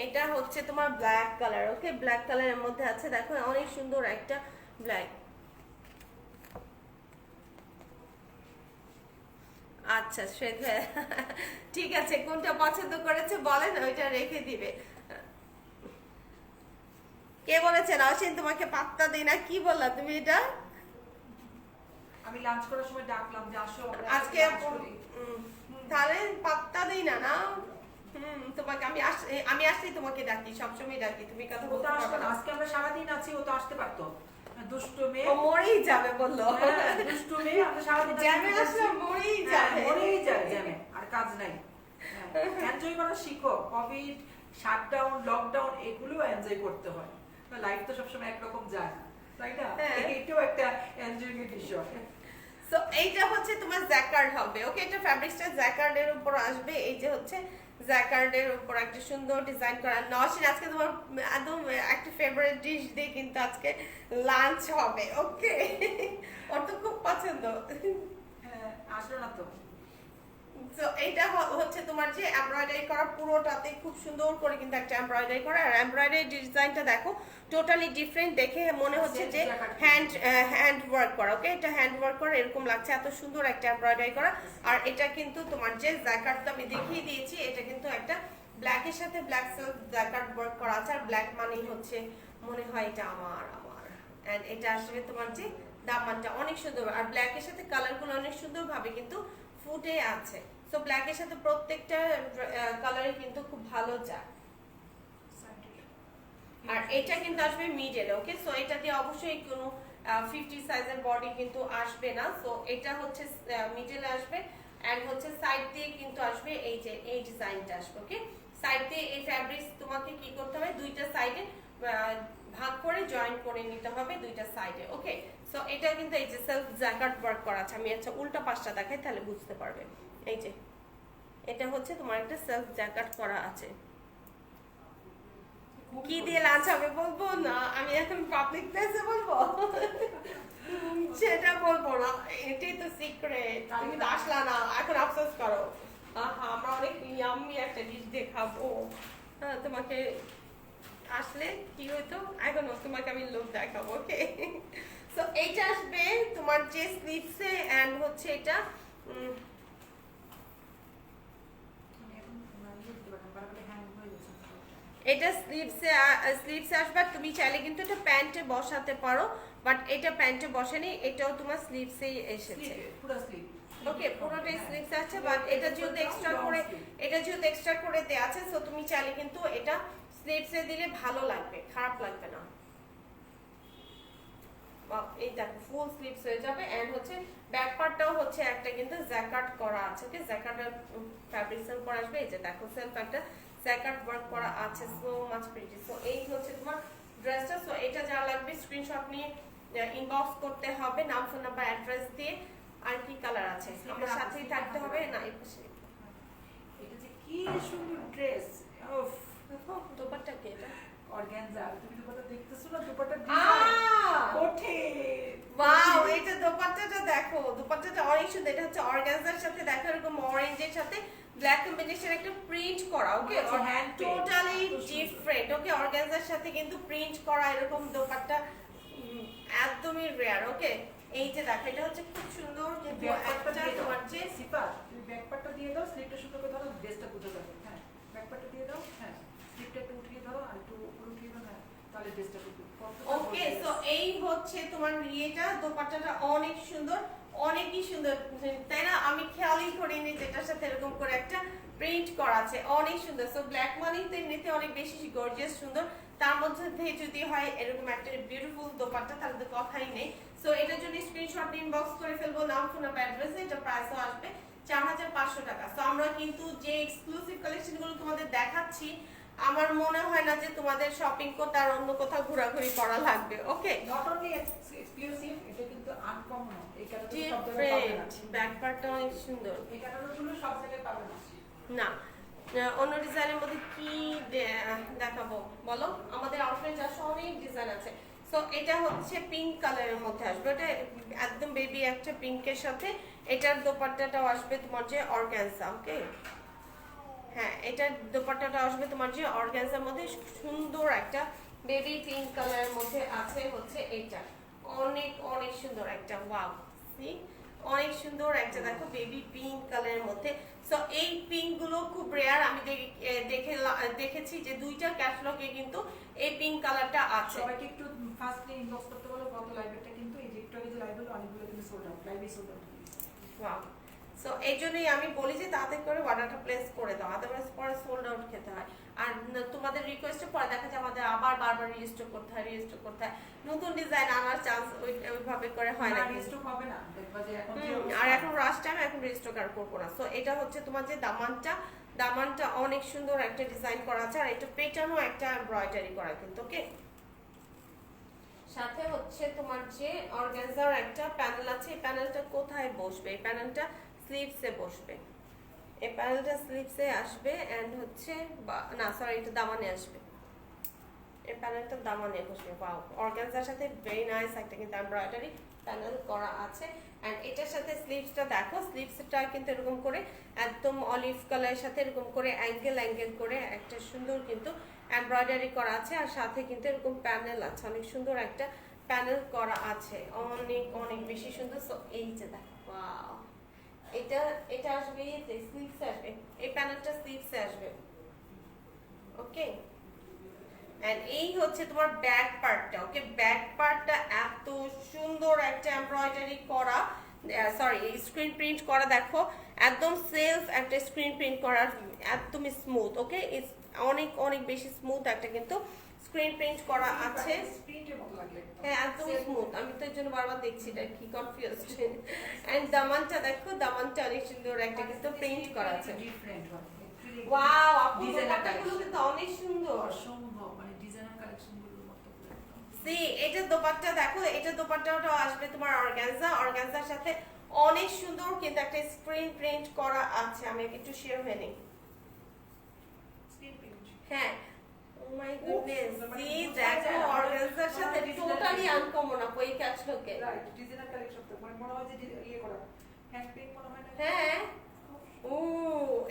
এটা হচ্ছে তোমার ব্ল্যাক কালার। ওকে, ব্ল্যাক কালারের মধ্যে আছে, দেখো অনেক সুন্দর একটা ব্ল্যাক। আচ্ছা শ্রেত, ঠিক আছে, কোনটা পছন্দ করেছে বলেন, ওইটা রেখে দিবে। কে বলেছেন অসীন তোমাকে পাত্তা দেই না? কি বললা তুমি এটা? আমি লাঞ্চ করার সময় ডাকলাম যে আসো আজকে তাহলে পাত্তা দেই না না? তোমাকে আমি আসলেই তোমাকে ডাকি, সবসময় ডাকি, তুমি কথা ও তো বলতে আসবে পারবে না, না। আজকে আমরা সারাদিন আছি, ও তো আসতে পারতো। দুষ্টু মেয়ে, ও মরেই যাবে বললো। দুষ্টু মেয়ে, আমরা সারাদিন জ্যামে আসলে মরেই যাবে। মরেই যায় জ্যামে, আর কাজ নাই। এনজয় করা শিখো, কোভিড, শাটডাউন, লকডাউন, এগুলো এনজয় করতে হয়। লাইফ তো সবসময় একরকম যায় না, তাই না? এটাও একটা এনজয়মেন্ট বিষয়। সো এইটা হচ্ছে তোমার জ্যাকার্ড হবে। ওকে, এটা ফ্যাব্রিক্সটা জ্যাকার্ডের উপর আসবে। এই যে হচ্ছে জ্যাকার্ডের উপর একটা সুন্দর ডিজাইন করা। নওশিন, আজকে তোমার একদম একটা ফেভারিট ডিশ দিয়ে কিন্তু আজকে লাঞ্চ হবে। ওকে, ওর তো খুব পছন্দ। আসলো না তো? সো এইটা হচ্ছে তোমার যে এমব্রয়ডারি করা, পুরোটাতে খুব সুন্দর করে কিন্তু একটা এমব্রয়ডারি করা। আর এমব্রয়ডারি ডিজাইনটা দেখো টোটালি ডিফারেন্ট, দেখে মনে হচ্ছে যে হ্যান্ড ওয়ার্ক করা। ওকে, এটা হ্যান্ড ওয়ার্ক করা এরকম লাগছে, এত সুন্দর একটা এমব্রয়ডারি করা। আর এটা কিন্তু তোমার যে জ্যাকেটটা আমি দেখিয়ে দিয়েছি, এটা কিন্তু একটা ব্ল্যাকের সাথে ব্ল্যাক সিল্ক জ্যাকেট ওয়ার্ক করা আছে। আর ব্ল্যাক মানেই হচ্ছে মনে হয় এটা আমার এন্ড এটা আসলে তোমার যে দামানটা অনেক সুন্দর, আর ব্ল্যাকের সাথে কালারগুলো অনেক সুন্দরভাবে কিন্তু ফুটে আছে। সো ব্ল্যাকের সাথে প্রত্যেকটা কালারই কিন্তু খুব ভালো যায়। আর এটা কিন্তু আসবে মিডল। ওকে, সো এটা দিয়ে অবশ্যই কোনো 50 সাইজের বডি কিন্তু আসবে না। সো এটা হচ্ছে মিডলে আসবে এন্ড হচ্ছে সাইড দিয়ে কিন্তু আসবে এই যে এই ডিজাইনটা আসবে। ওকে, সাইড দিয়ে এই ফ্যাব্রিক্স তোমাকে কি করতে হবে, দুইটা সাইডে ভাগ করে জয়েন করে নিতে হবে দুইটা সাইডে। ওকে, সো এটা কিন্তু এই যে সেলফ জ্যাকেট ওয়ার্ক করা আছে। আমি আচ্ছা উল্টা পাশটা দেখাই তাহলে বুঝতে পারবে। এই যে এটা হচ্ছে তোমার একটা সেলফ জ্যাকেট করা আছে। কি দিয়ে লাঞ্চ হবে বলবো না, আমি এখন পাবলিক প্লেসে বলবো সেটা বলবো না, এটাই তো সিক্রেট। তুমি তো আসলা না, এখন আফসোস করো। আমরা অনেক ইয়াম্মি একটা ডিশ দেখাবো। তোমাকে আসলে কি হইতো, এখনো তোমাকে আমি লোক দেখাবো। ওকে, সো এইটা আসবে তোমার যে স্লিভসে এন্ড হচ্ছে এটা এটা স্লিভসে আসবে। তুমি চাইলে কিন্তু এটা প্যান্টে বসাতে পারো, বাট এটা প্যান্টে বসেনি, এটাও তোমার স্লিভসেই এসেছে। ওকে, পুরোটাই স্লিভস আছে, বাট এটা যেহেতু এক্সট্রা করে দেয়া আছে, সো তুমি চাইলে কিন্তু এটা স্লিভসে দিলে ভালো লাগবে, খারাপ লাগবে না। এই দেখো ফুল স্লিভস হয়ে যাবে এন্ড হচ্ছে ব্যাক পার্টটাও হচ্ছে একটা কিন্তু জ্যাকেট করা আছে। ওকে, জ্যাকেটের ফ্যাব্রিক সেল করা আসবে। এই যে দেখো সেলফ একটা জ্যাকেট ওয়ার্ক করা আছে, সো মাচ প্রিটি। সো এই হচ্ছে তোমার ড্রেসটা। সো এটা যা লাগবে স্ক্রিনশট নিয়ে ইনবক্স করতে হবে, নাম ফোন নাম্বার অ্যাড্রেস দিয়ে। আর কি কালার আছে আমাদের সাথেই থাকতে হবে না। এই পাশে এটা যে কি সুন্দর ড্রেস, উফ, দোপাট্টা কি এটা? অর্গানজা। তুমি দোপাট্টা দেখতেছো না, দোপাট্টা ডিজাইন ওঠে। ওয়াও, এটা দোপাট্টাটা দেখো, দোপাট্টাটা অনেক সুন্দর। এটা হচ্ছে অর্গানজার সাথে দেখো এরকম অরেঞ্জের সাথে ব্ল্যাক কম্বিনেশন একটা প্রিন্ট করা। ওকে, টোটালি ডিফারেন্ট। ওকে, অর্গানজার সাথে কিন্তু প্রিন্ট করা এরকম দোপাট্টা একদমই রেয়ার। ওকে, এই যে দেখো এটা হচ্ছে খুব সুন্দর কিন্তু একটা তোমার যে সিপা, তুমি ব্যাক পার্টটা দিয়ে দাও, স্লিপটা সুন্দর করে ধরো, ড্রেসটা বুঝে যাবে। হ্যাঁ, ব্যাক পার্টটা দিয়ে দাও। হ্যাঁ, স্লিপটা একটু উঠিয়ে ধরো, আর একটু উপরে উঠিয়ে দাও। হ্যাঁ, তাহলে ড্রেসটা বুঝবে। ওকে, সো এই হচ্ছে তোমার ইয়েটা, দোপাট্টাটা অনেক সুন্দর, অনেকই সুন্দর, তাই না? আমি খেয়ালই করিনি যেটার সাথে এরকম করে একটা প্রিন্ট করা আছে, অনেক সুন্দর। সো ব্ল্যাক মানি তো এমনিতে অনেক বেশি গর্জিয়াস সুন্দর, তার মধ্যে যদি হয় এরকম একটা বিউটিফুল দোপাট্টা তাহলে তো কথাই নেই। সো এটার জন্য স্ক্রিনশট ইনবক্স করে ফেলবো, নাম ফোন নাম্বার অ্যাড্রেস। এটা প্রাইসও আসবে 4500 টাকা। সো আমরা কিন্তু যে এক্সক্লুসিভ কালেকশনগুলো তোমাদের দেখাচ্ছি, আমার মনে হয় না যে তোমাদের শপিং করতে আর অন্য কোথাও ঘোরাঘুরি করা লাগবে। ওকে, নট অনলি এক্সক্লুসিভ, এটা কিন্তু আনকমন। এই কালারগুলো সব জায়গায় পাবে না। ব্যাক পার্টটা অনেক সুন্দর। এই কালারগুলো সব জায়গায় পাবে না। না, অন্য ডিজাইনের মধ্যে কি দেখাবো বলো? আমাদের আউটলেট আসলে অনেক ডিজাইন আছে। সো এটা হচ্ছে পিঙ্ক কালারের মধ্যে আসবে, এটা একদম বেবি একটা পিঙ্কের সাথে এটার দোপাট্টাটাও আসবে তোমার যে অর্গানজা। ওকে, হ্যাঁ, এটার দোপাট্টাটা আসবে তোমার যে অর্গানজার মধ্যে সুন্দর একটা বেবি পিঙ্ক কালারের মধ্যে আছে হচ্ছে এটা। অনেক অনেক সুন্দর একটা, ওয়াও, সি অনেক সুন্দর একটা দেখো বেবি পিঙ্ক কালারের মধ্যে। সো এই পিঙ্ক গুলো খুব রেয়ার, আমি দেখেছি যে দুইটা ক্যাটালগে কিন্তু এই পিঙ্ক কালারটা আছে। সবাইকে একটু ফার্স্টলি ইনবক্স করতে বলো, গত লাইভটা কিন্তু এই যে একটু আগে যে লাইভ হলো অনেকগুলো কিন্তু সোল্ড আউট, লাইভই সোল্ড আউট। ওয়াও, সো এই জন্যই আমি বলি যে তাড়াতাড়ি করে অর্ডারটা প্লেস করে দাও, আদারওয়াইজ পরে সোল্ড আউট খেতে হয়। আর তোমাদের রিকোয়েস্টে পরে দেখা যায় আমাদের আবার বারবার রিস্টক করতে হয়, নতুন ডিজাইন আনার চান্স ওইভাবে করে হয় না। রিস্টক হবে না, দেখবা যে এখন আর এখন রাশ টাইম, এখন রিস্টক আর করবো না। সো এটা হচ্ছে তোমার যে দামানটা অনেক সুন্দর একটা ডিজাইন করা আছে, আর এটা পেটানো একটা এমব্রয়ডারি করা কিন্তু। ওকে, সাথে হচ্ছে তোমার যে অর্গানজার একটা প্যানেল আছে। এই প্যানেলটা কোথায় বসবে? এই প্যানেলটা স্লিভসে বসবে, এই প্যানেলটা স্লিভসে আসবে এন্ড হচ্ছে না সরি, এটা দামানে আসবে। এই প্যানেলটা দামানে বসবে, ওয়াও, অর্গানজার সাথে ভেরি নাইস একটা কিন্তু এমব্রয়ডারি প্যানেল করা আছে। এন্ড এটার সাথে স্লিভসটা দেখো, স্লিভসটা কিন্তু এরকম করে একদম অলিভ কালারের সাথে এরকম করে অ্যাঙ্গেল করে একটা সুন্দর কিন্তু এমব্রয়ডারি করা আছে, আর সাথে কিন্তু এরকম প্যানেল আছে, অনেক সুন্দর একটা প্যানেল করা আছে, অনেক অনেক বেশি সুন্দর। সো এই যে দেখো, ওয়াও, এটা এটা আসবে স্লিভসে আসবে, এই প্যানেলটা স্লিভসে আসবে, ওকে। এন্ড এই হচ্ছে তোমার ব্যাক পার্টটা, ওকে। ব্যাক পার্টটা এত সুন্দর একটা এমব্রয়ডারি করা, সরি স্ক্রিন প্রিন্ট করা, দেখো একদম সেলফ একটা স্ক্রিন প্রিন্ট করা, একদম স্মুথ, ওকে। অনেক অনেক বেশি স্মুথ একটা কিন্তু স্ক্রিন প্রিন্ট করা আছে। হ্যাঁ, একদম স্মুথ। আমি তো এর জন্য বারবার দেখছি এটা কি কনফিউজড। এন্ড দামানটা দেখো, দামানটা অনেক সুন্দর একটা কিন্তু প্রিন্ট করা আছে। ওয়াও, আপু দোপাট্টাগুলো কিন্তু অনেক সুন্দর, অসম্ভব, মানে ডিজাইনার কালেকশনগুলোর মতো। সি এটা দোপাট্টা দেখো, এটা দোপাট্টাটাও আসবে তোমার অর্গানজা, অর্গানজার সাথে অনেক সুন্দর কিন্তু একটা স্ক্রিন প্রিন্ট করা আছে। আমি একটু শেয়ার হয়ে নিই। হ্যাঁ, ও মাই গুডনেস, সি দেখো অর্গানজার সাথে টোটালি আনকমন আপু এই ক্যাটলগে। রাইট, ডিজাইনার কালেকশন তো মানে মনে হয় যে ইয়ে করা হ্যান্ড পেইন্ট মনে হয় না। হ্যাঁ, ও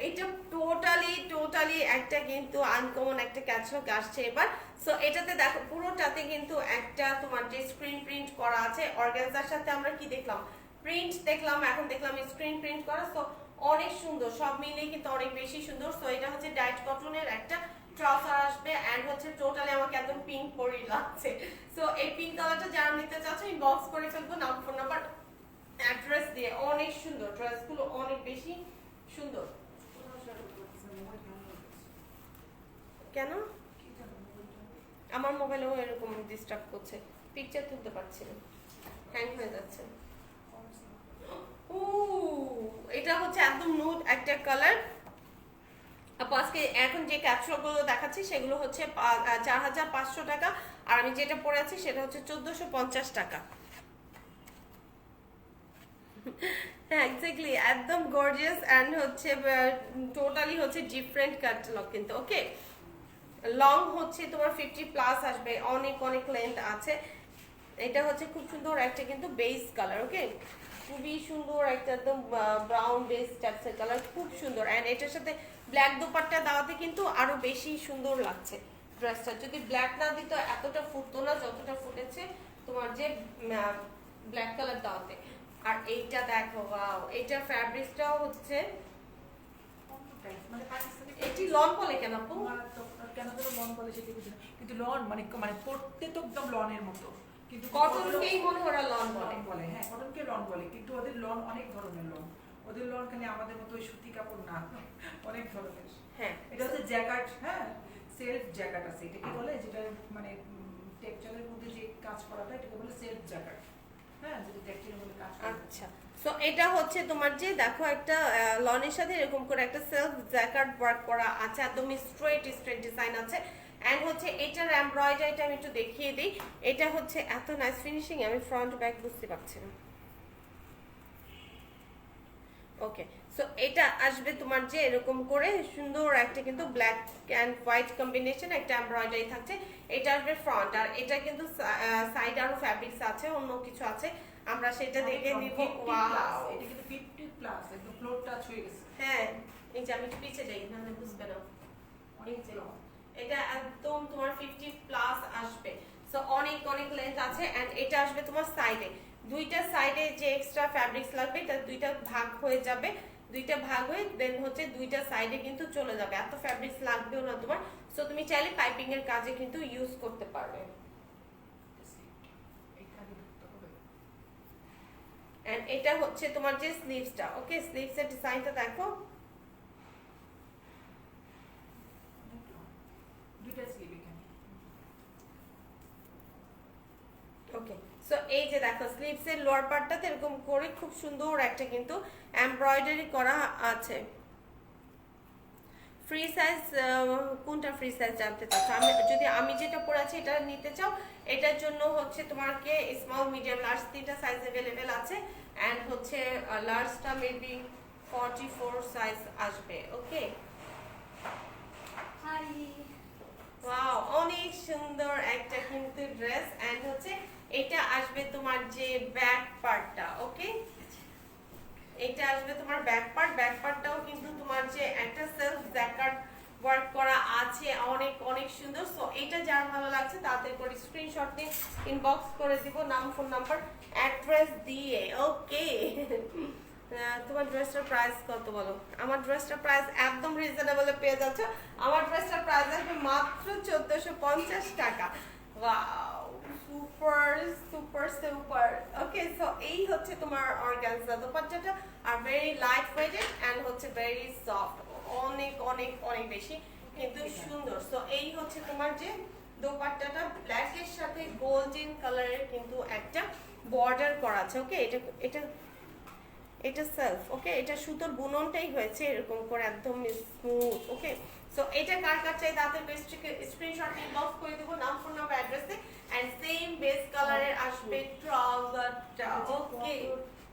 এটা টোটালি একটা কিন্তু আনকমন একটা ক্যাটলগ আসছে এবার। সো এটাতে দেখো পুরোটাতে কিন্তু একটা তোমার যে স্ক্রিন প্রিন্ট করা আছে, অর্গানজার সাথে আমরা কি দেখলাম, প্রিন্ট দেখলাম, এখন দেখলাম স্ক্রিন প্রিন্ট করা। সো অনেক সুন্দর, সব মিলিয়ে কিন্তু অনেক বেশি সুন্দর। সো এটা হচ্ছে ডাইট কটনের একটা ট্রাউজার আসবে, এন্ড হচ্ছে টোটালি আমাকে একদম পিঙ্ক পরি লাগছে। সো এই পিঙ্ক কালারটা যারা নিতে চাচ্ছ ইনবক্স করে ফেলবো, নাম ফোন নাম্বার অ্যাড্রেস দিয়ে। অনেক সুন্দর, ড্রেসগুলো অনেক বেশি সুন্দর। কেন আমার মোবাইলেও এরকম ডিস্টার্ব করছে, পিকচার তুলতে পারছি না, হ্যাং হয়ে যাচ্ছে। ও এটা হচ্ছে একদম নুড একটা কালার। আপু আজকে এখন যে ক্যাপসুলগুলো দেখাচ্ছি সেগুলো হচ্ছে 4500 টাকা, আর আমি যেটা পরে আছি সেটা হচ্ছে 1450 টাকা। হ্যাঁ এক্স্যাক্টলি, একদম গর্জিয়াস এন্ড হচ্ছে টোটালি হচ্ছে ডিফারেন্ট ক্যাটালগ কিন্তু, ওকে। লং হচ্ছে তোমার 50 প্লাস আসবে, অনেক অনেক লেন্থ আছে। এটা হচ্ছে খুব সুন্দর একটা কিন্তু বেস কালার, ওকে, খুবই সুন্দর একটা একদম ব্রাউন বেস টাইপসের কালার, খুব সুন্দর। এন্ড এটার সাথে ব্ল্যাক দোপাট্টা দেওয়াতে কিন্তু আরো বেশি সুন্দর লাগছে ড্রেসটা। যদি ব্ল্যাক না দিত এতটা ফুটতো না যতটা ফুটেছে তোমার যে ব্ল্যাক কালার দেওয়াতে। আর এইটা দেখো, ওয়াও, এইটার ফ্যাব্রিকটাও হচ্ছে মানে পাকিস্তানি এটি লন বলে কেন আপু? কেন ধরো লন বলে সেটা বুঝি না, কিন্তু লন মানে মানে পড়তে তো একদম লনের মতো, কিন্তু কটনকেই মনে ওরা লন বলে। বলে, হ্যাঁ কটনকে লন বলে, কিন্তু ওদের লন অনেক ধরনের লন, ওদের লন খালি আমাদের মতো ওই সুতি কাপড় না, অনেক ধরনের। হ্যাঁ, এটা হচ্ছে জ্যাকেট, হ্যাঁ সেলফ জ্যাকেট আছে, এটাকে বলে, যেটা মানে টেক্সচারের মধ্যে যে কাজ করাটা এটাকে বলে সেলফ জ্যাকেট, হ্যাঁ যেটা টেক্সচারের মধ্যে কাজ করা। আচ্ছা, সো এটা হচ্ছে তোমার যে দেখো একটা লনের সাথে এরকম করে একটা সেলফ জ্যাকেট ওয়ার্ক করা আছে, একদম স্ট্রেট ডিজাইন আছে। এন্ড হচ্ছে এটার এমব্রয়ডারিটা আমি একটু দেখিয়ে দিই। এটা হচ্ছে এত নাইস ফিনিশিং, আমি ফ্রন্ট ব্যাক বুঝতে পারছি না। ওকে, সো এটা আসবে তোমার যে এরকম করে সুন্দর একটা কিন্তু ব্ল্যাক এন্ড হোয়াইট কম্বিনেশন একটা এমব্রয়ডারি থাকছে। এটা আসবে ফ্রন্ট, আর এটা কিন্তু সাইড আরো ফ্যাব্রিক্স আছে, অন্য কিছু আছে, আমরা সেটা দেখে নিব। ওয়াও, এটা কিন্তু 50 প্লাস, একদম ফ্লোর টাচ হয়ে গেছে। হ্যাঁ এই যে আমি একটু পিছে যাই, নাহলে বুঝবে না। অনেক লং, এটা একদম তোমার 50 প্লাস আসবে। সো অনেক অনেক লেন্থ আছে। এন্ড এটা আসবে তোমার সাইডে, দুইটা সাইডে যে এক্সট্রা ফ্যাব্রিক্স লাগবে এটা দুইটা ভাগ হয়ে যাবে, দুইটা ভাগ হয়ে দেন হচ্ছে দুইটা সাইডে কিন্তু চলে যাবে, এত ফ্যাব্রিক্স লাগবেও না তোমার। সো তুমি চাইলে পাইপিং এর কাজে কিন্তু ইউজ করতে পারবে। এন্ড এটা হচ্ছে তোমার যে স্লিভসটা, ওকে, স্লিভসের ডিজাইনটা দেখো, দুইটা স্লিভ এখানে। ওকে, সো এই যে দেখো স্লিভসের লোয়ার পার্টটাতে এরকম করে খুব সুন্দর একটা কিন্তু এমব্রয়ডারি করা আছে। ফ্রি সাইজ কোনটা ফ্রি সাইজ জানতে চাচ্ছ? আমি যেটা পরে আছি এটা নিতে চাও, এটার জন্য হচ্ছে তোমাকে স্মল মিডিয়াম লার্জ তিনটা সাইজ अवेलेबल আছে। এন্ড হচ্ছে লার্জটা মেবি 44 সাইজ আসবে, ওকে। হাই ওয়াও, অনেক সুন্দর ড্রেস এন্ড হচ্ছে এটা আসবে তোমার যে ব্যাক পার্টটা, ওকে এটা আসবে তোমার ব্যাক পার্টটাও কিন্তু তোমার যে একটা সেলফ জ্যাকার্ড ওয়ার্ক করা আছে, অনেক অনেক সুন্দর। সো এটা যার ভালো লাগছে তাদের করে স্ক্রিনশট নিয়ে ইনবক্স করে দিব, নাম ফোন নাম্বার অ্যাড্রেস দিয়ে, ওকে। তোমার ড্রেসটার প্রাইস কত বলো? আমার ড্রেসটার প্রাইস একদম রিজনেবলে পেয়ে যাচ্ছে। আমার ড্রেসটার প্রাইস আসবে মাত্র 1450 টাকা। Wow, super super super. Okay, so এই হচ্ছে তোমার অর্গানজা দোপাট্টাটা, আর ভেরি লাইট ওয়েটেড এন্ড হচ্ছে ভেরি সফট, অনেক অনেক অনেক বেশি কিন্তু সুন্দর। সো এই হচ্ছে তোমার যে দোপাট্টাটা, ব্ল্যাক এর সাথে গোল্ডেন কালারের কিন্তু একটা বর্ডার করা আছে, ওকে এটা এটা এটা সেলফ, ওকে এটা সুতোর বুননটাই হয়েছে এরকম করে একদম স্মুথ, ওকে। সো এটা কার কার চাই তাদের বেস্টকে স্ক্রিনশট ইনবক্স করে দেব, নাম ফোন নাম্বার অ্যাড্রেসে এন্ড সেম বেস কালারের আসবে ট্রাউজারটা, ওকে।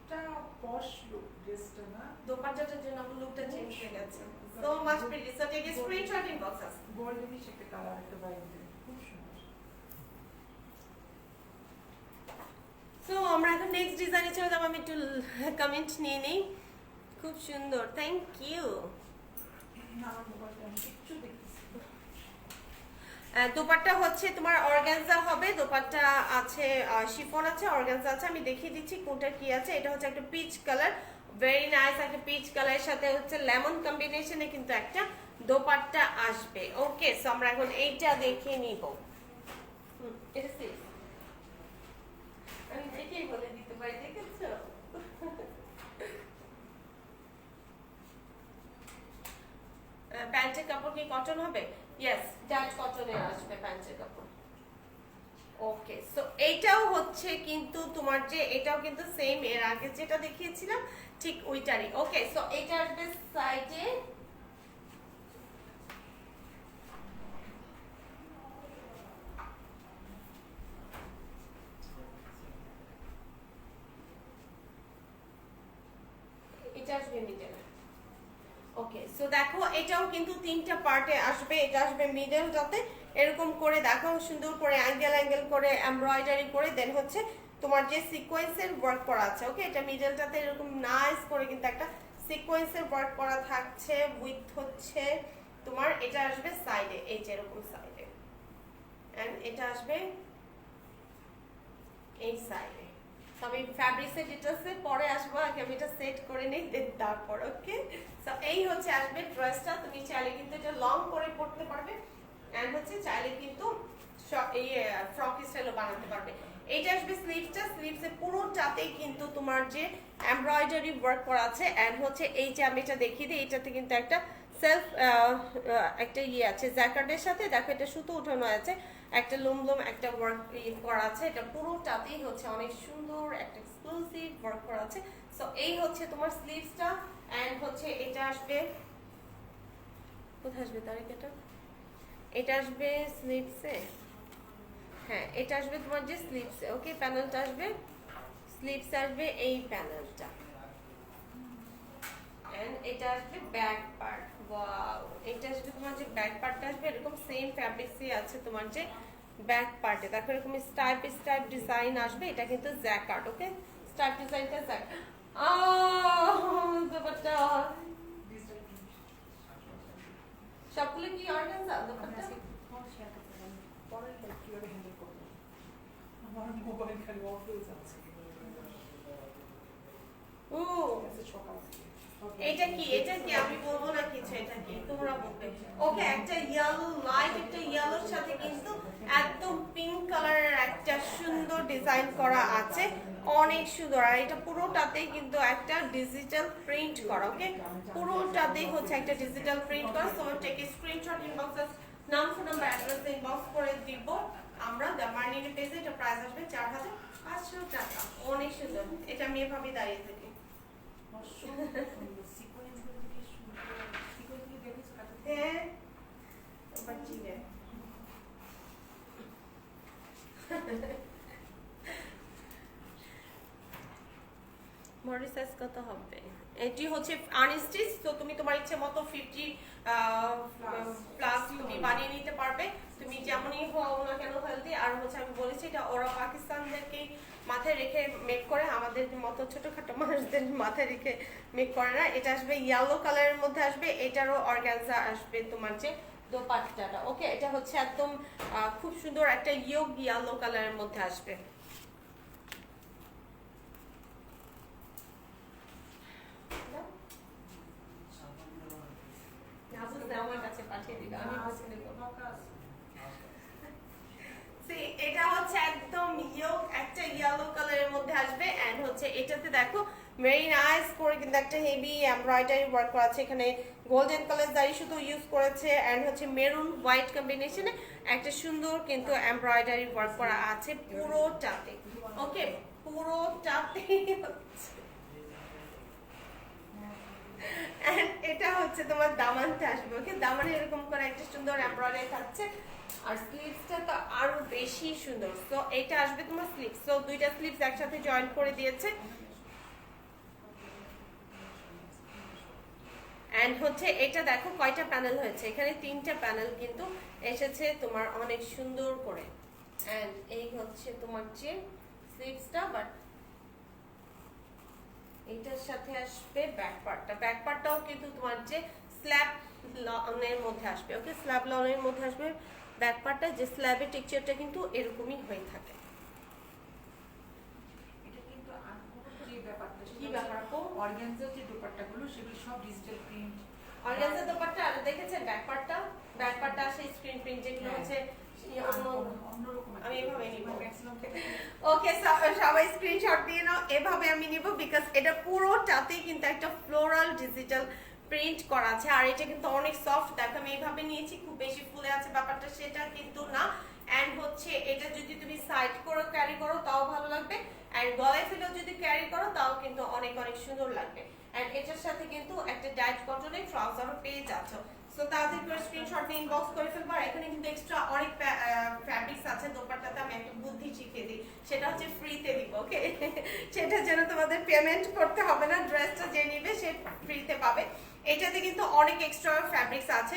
এটা পশ লুক ড্রেসটা না, দোপাট্টাটার জন্য আমার লুকটা চেঞ্জ হয়ে গেছে, so much pretty. So take a screenshot inbox us. Goldenish একটা কালার, একটা বাইরে খুব সুন্দর। সো আমরা এখন নেক্সট ডিজাইনে চলে যাবো। আমি একটু কমেন্ট নিয়ে নেই, খুব সুন্দর, থ্যাংক ইউ। আমার মোবাইলটা আমি কিচ্ছু দেখতেছি। দোপাট্টা হচ্ছে তোমার অর্গানজা হবে, দোপাট্টা আছে শিফন আছে, অর্গানজা আছে। আমি দেখিয়ে দিচ্ছি কোনটা কি আছে। এটা হচ্ছে একটা পিচ কালার, ভেরি নাইস একটা পিচ কালারের সাথে হচ্ছে লেমন কম্বিনেশনে কিন্তু একটা দোপাট্টা আসবে, ওকে। সো আমরা এখন এইটা দেখে নিব। এটা সেফ, আমি দেখেই বলে দিতে পারি, দেখেছো? প্যান্টের কাপড় কি কটন হবে? ইয়েস, জাজ কটনের আসবে প্যান্টের কাপড়, ওকে। সো এইটাও হচ্ছে কিন্তু তোমার যে এটাও কিন্তু সেম এর আগে যেটা দেখিয়েছিলাম ঠিক ওইটারই, ওকে। সো এটা আসবে সাইডে, এটা আসবে মিডলে, ওকে। সো দেখো এটাও কিন্তু তিনটা পার্টে আসবে। এটা আসবে মিডলটাতে এরকম করে দেখো সুন্দর করে অ্যাঙ্গেল করে এমব্রয়ডারি করে, দেন হচ্ছে তোমার যে সিকোয়েন্সের ওয়ার্ক করা আছে, ওকে। এটা মিডলটাতে এরকম নাইস করে কিন্তু একটা সিকোয়েন্সের ওয়ার্ক করা থাকছে, উইথ হচ্ছে তোমার এটা আসবে সাইডে, এই যে এরকম সাইডে, এন্ড এটা আসবে এই সাইডে। আমি ফ্যাব্রিক্সের ডিটেইলসে পরে আসবো, আগে আমি এটা সেট করে নেই, দেন তারপর, ওকে। সো এই হচ্ছে আসবে ড্রেসটা। তুমি চাইলে কিন্তু এটা লং করে পরতে পারবে এন্ড হচ্ছে চাইলে কিন্তু এই ফ্রক স্টাইলও বানাতে পারবে। এইটা আসবে স্লিভসটা, স্লিভসে পুরোটাতেই কিন্তু তোমার যে এমব্রয়ডারি ওয়ার্ক করা আছে এন্ড হচ্ছে এই যে আমি এটা দেখিয়ে দিই, এটাতে কিন্তু একটা সেলফ একটা ইয়ে আছে জ্যাকার্ডের সাথে, দেখো এটা সুতো উঠানো আছে, একটা লুমলুম একটা ওয়ার্ক করা আছে, এটা পুরোটাতেই হচ্ছে অনেক সুন্দর একটা এক্সক্লুসিভ ওয়ার্ক করা আছে। সো এই হচ্ছে তোমার স্লিভসটা এন্ড হচ্ছে এটা আসবে, কোথায় আসবে তারিখ, এটা আসবে স্লিভসে, হ্যাঁ এটা আসবে তোমার যে স্লিভসে, ওকে। প্যানেলটা আসবে স্লিভসে, আসবে এই প্যানেলটা এন্ড এটা আসবে ব্যাক পার্ট। ওয়াও, এটা আসবে তোমার যে ব্যাক পার্টটা আসবে এরকম সেম ফ্যাব্রিক্সই আছে তোমার যে ব্যাক পার্টে, দেখো এরকম স্টাইপ ডিজাইন আসবে, এটা কিন্তু জ্যাকার্ড, ওকে। স্টাইপ ডিজাইনটা জ্যাকার্ড, দোপাট্টা সবগুলো কি অর্গানজা দোপাট্টা? আমার মোবাইল খালি অফ হয়ে যাচ্ছে। ও এটা কি, এটা কি আমি বলবো না কিছু, এটা কি তোমরা বলবে, ওকে। একটা ইয়েলো লাইট, একটা ইয়েলোর সাথে কিন্তু একদম পিঙ্ক কালারের একটা সুন্দর ডিজাইন করা আছে, অনেক সুন্দর। আর এটা পুরোটাতেই কিন্তু একটা ডিজিটাল প্রিন্ট করা, ওকে। পুরোটাতেই হচ্ছে একটা ডিজিটাল প্রিন্ট করা। So take a screenshot inbox, নাম ফোন নাম্বার অ্যাড্রেস ইনবক্স করে দিব আমরা। জার্মানির পেজে এটা প্রাইস আসবে 4500 টাকা, অনেক সুন্দর। এটা আমি এভাবে দাঁড়িয়ে থাকি, হ্যাঁ বাচ্চি রে। বডি সাইজ কত হবে? এটি হচ্ছে আনস্টিচ, তো তুমি তোমার ইচ্ছে মতো 50 প্লাস তুমি বানিয়ে নিতে পারবে, তুমি যেমনই হও না কেন হেলদি। আর হচ্ছে আমি বলেছি মাথায় রেখে মেক করে, আমাদের মতো ছোটখাটো মানুষদের মাথায় রেখে মেক করে না। এটা আসবে ইয়েলো কালারের মধ্যে আসবে, এটারও অর্গানজা আসবে তোমার যে দোপাট্টাটা। ওকে, এটা হচ্ছে একদম খুব সুন্দর একটা ইয়েলো কালারের মধ্যে আসবে। আমার কাছে পাঠিয়ে দিবে, আমি বুঝে নেব। এটা হচ্ছে একদম একটা ইয়েলো কালারের মধ্যে আসবে, এন্ড হচ্ছে এটাতে দেখো ভেরি নাইস করে কিন্তু একটা হেভি এমব্রয়ডারি ওয়ার্ক করা আছে। এখানে গোল্ডেন কালার দাড়ি শুধু ইউজ করেছে, এন্ড হচ্ছে মেরুন হোয়াইট কম্বিনেশনে একটা সুন্দর কিন্তু এমব্রয়ডারি ওয়ার্ক করা আছে পুরোটাতে। ওকে, পুরোটাতে এটা হচ্ছে তোমার দামানটা আসবে। ওকে, দামানে এরকম করে একটা সুন্দর এমব্রয়ডারি থাকছে, আর স্লিভসটা তো আরো বেশি সুন্দর। সো এটা আসবে তোমার স্লিভস। সো দুইটা স্লিভস একসাথে জয়েন করে দিয়েছে, এন্ড হচ্ছে এটা দেখো কয়টা প্যানেল হয়েছে, এখানে 3টা প্যানেল কিন্তু এসেছে তোমার অনেক সুন্দর করে। এন্ড এই হচ্ছে তোমার যে স্লিভসটা, বাট এটার সাথে আসবে ব্যাক পার্টটা। ব্যাক পার্টটাও কিন্তু তোমার যে স্ল্যাব লনের মধ্যে আসবে। ওকে, স্ল্যাব লনের মধ্যে আসবে ব্যাক পার্টটা, যে স্ল্যাবের টেক্সচারটা কিন্তু এরকমই হয়ে থাকে। এটা কিন্তু আর কোনো যে ব্যাপারটা, কি ব্যাপার আপু? অর্গানজার যে দোপাট্টাগুলো সেগুলো সব ডিজিটাল প্রিন্ট। অর্গানজা দোপাট্টা আর দেখেছেন ব্যাক পার্টটা, ব্যাক পার্টটা আসে স্ক্রিন প্রিন্ট, যেগুলো হচ্ছে আমি এভাবে নিব। ওকে, সবাই স্ক্রিনশট দিয়ে নাও, এভাবে আমি নিব, বিকজ এটা পুরোটাতেই কিন্তু একটা ফ্লোরাল ডিজিটাল প্রিন্ট করা আছে, আর এটা কিন্তু অনেক সফট। দেখো আমি এইভাবে নিয়েছি, খুব বেশি ফুলে আছে ব্যাপারটা সেটা কিন্তু না। এন্ড হচ্ছে এটা যদি তুমি সাইড করে ক্যারি করো তাও ভালো লাগবে, এন্ড গলায় ফেলেও যদি ক্যারি করো তাও কিন্তু অনেক অনেক সুন্দর লাগবে। এন্ড এটার সাথে কিন্তু একটা ডাইট কটনের ট্রাউজারও পেয়ে যাচ্ছ। সো তাড়াতাড়ি করে স্ক্রিনশট নিয়ে ইনবক্স করে ফেলবো। আর এখানে কিন্তু এক্সট্রা অনেক ফ্যাব্রিক্স আছে দোপাট্টাতে, আমি একটা বুদ্ধি শিখিয়ে দিই, সেটা হচ্ছে ফ্রিতে দিব। ওকে, সেটা যেন তোমাদের পেমেন্ট করতে হবে না, ড্রেসটা যে নিবে সে ফ্রিতে পাবে। এটাতে কিন্তু অনেক এক্সট্রা ফ্যাব্রিক্স আছে,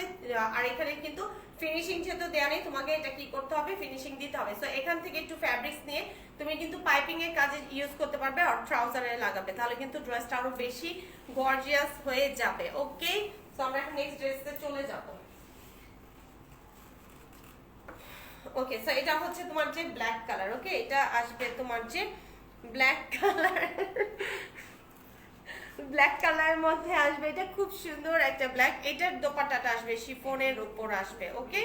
আর এখানে কিন্তু ফিনিশিং যেহেতু দেয়া নেই, তোমাকে এটা কি করতে হবে, ফিনিশিং দিতে হবে। সো এখান থেকে একটু ফ্যাব্রিক্স নিয়ে তুমি কিন্তু পাইপিং এর কাজে ইউজ করতে পারবে, আর ট্রাউজারে লাগাবে, তাহলে কিন্তু ড্রেসটা আরো বেশি গর্জিয়াস হয়ে যাবে। ওকে, সো আমরা এখন নেক্সট ড্রেসে চলে যাব। ওকে, সো এটা হচ্ছে তোমার যে ব্ল্যাক কালার। ওকে, এটা আসবে তোমার যে ব্ল্যাক কালার, ব্ল্যাক কালারের মধ্যে আসবে, এটা খুব সুন্দর একটা ব্ল্যাক। এটার দোপাট্টাটা আসবে শিফনের উপর আসবে। ওকে,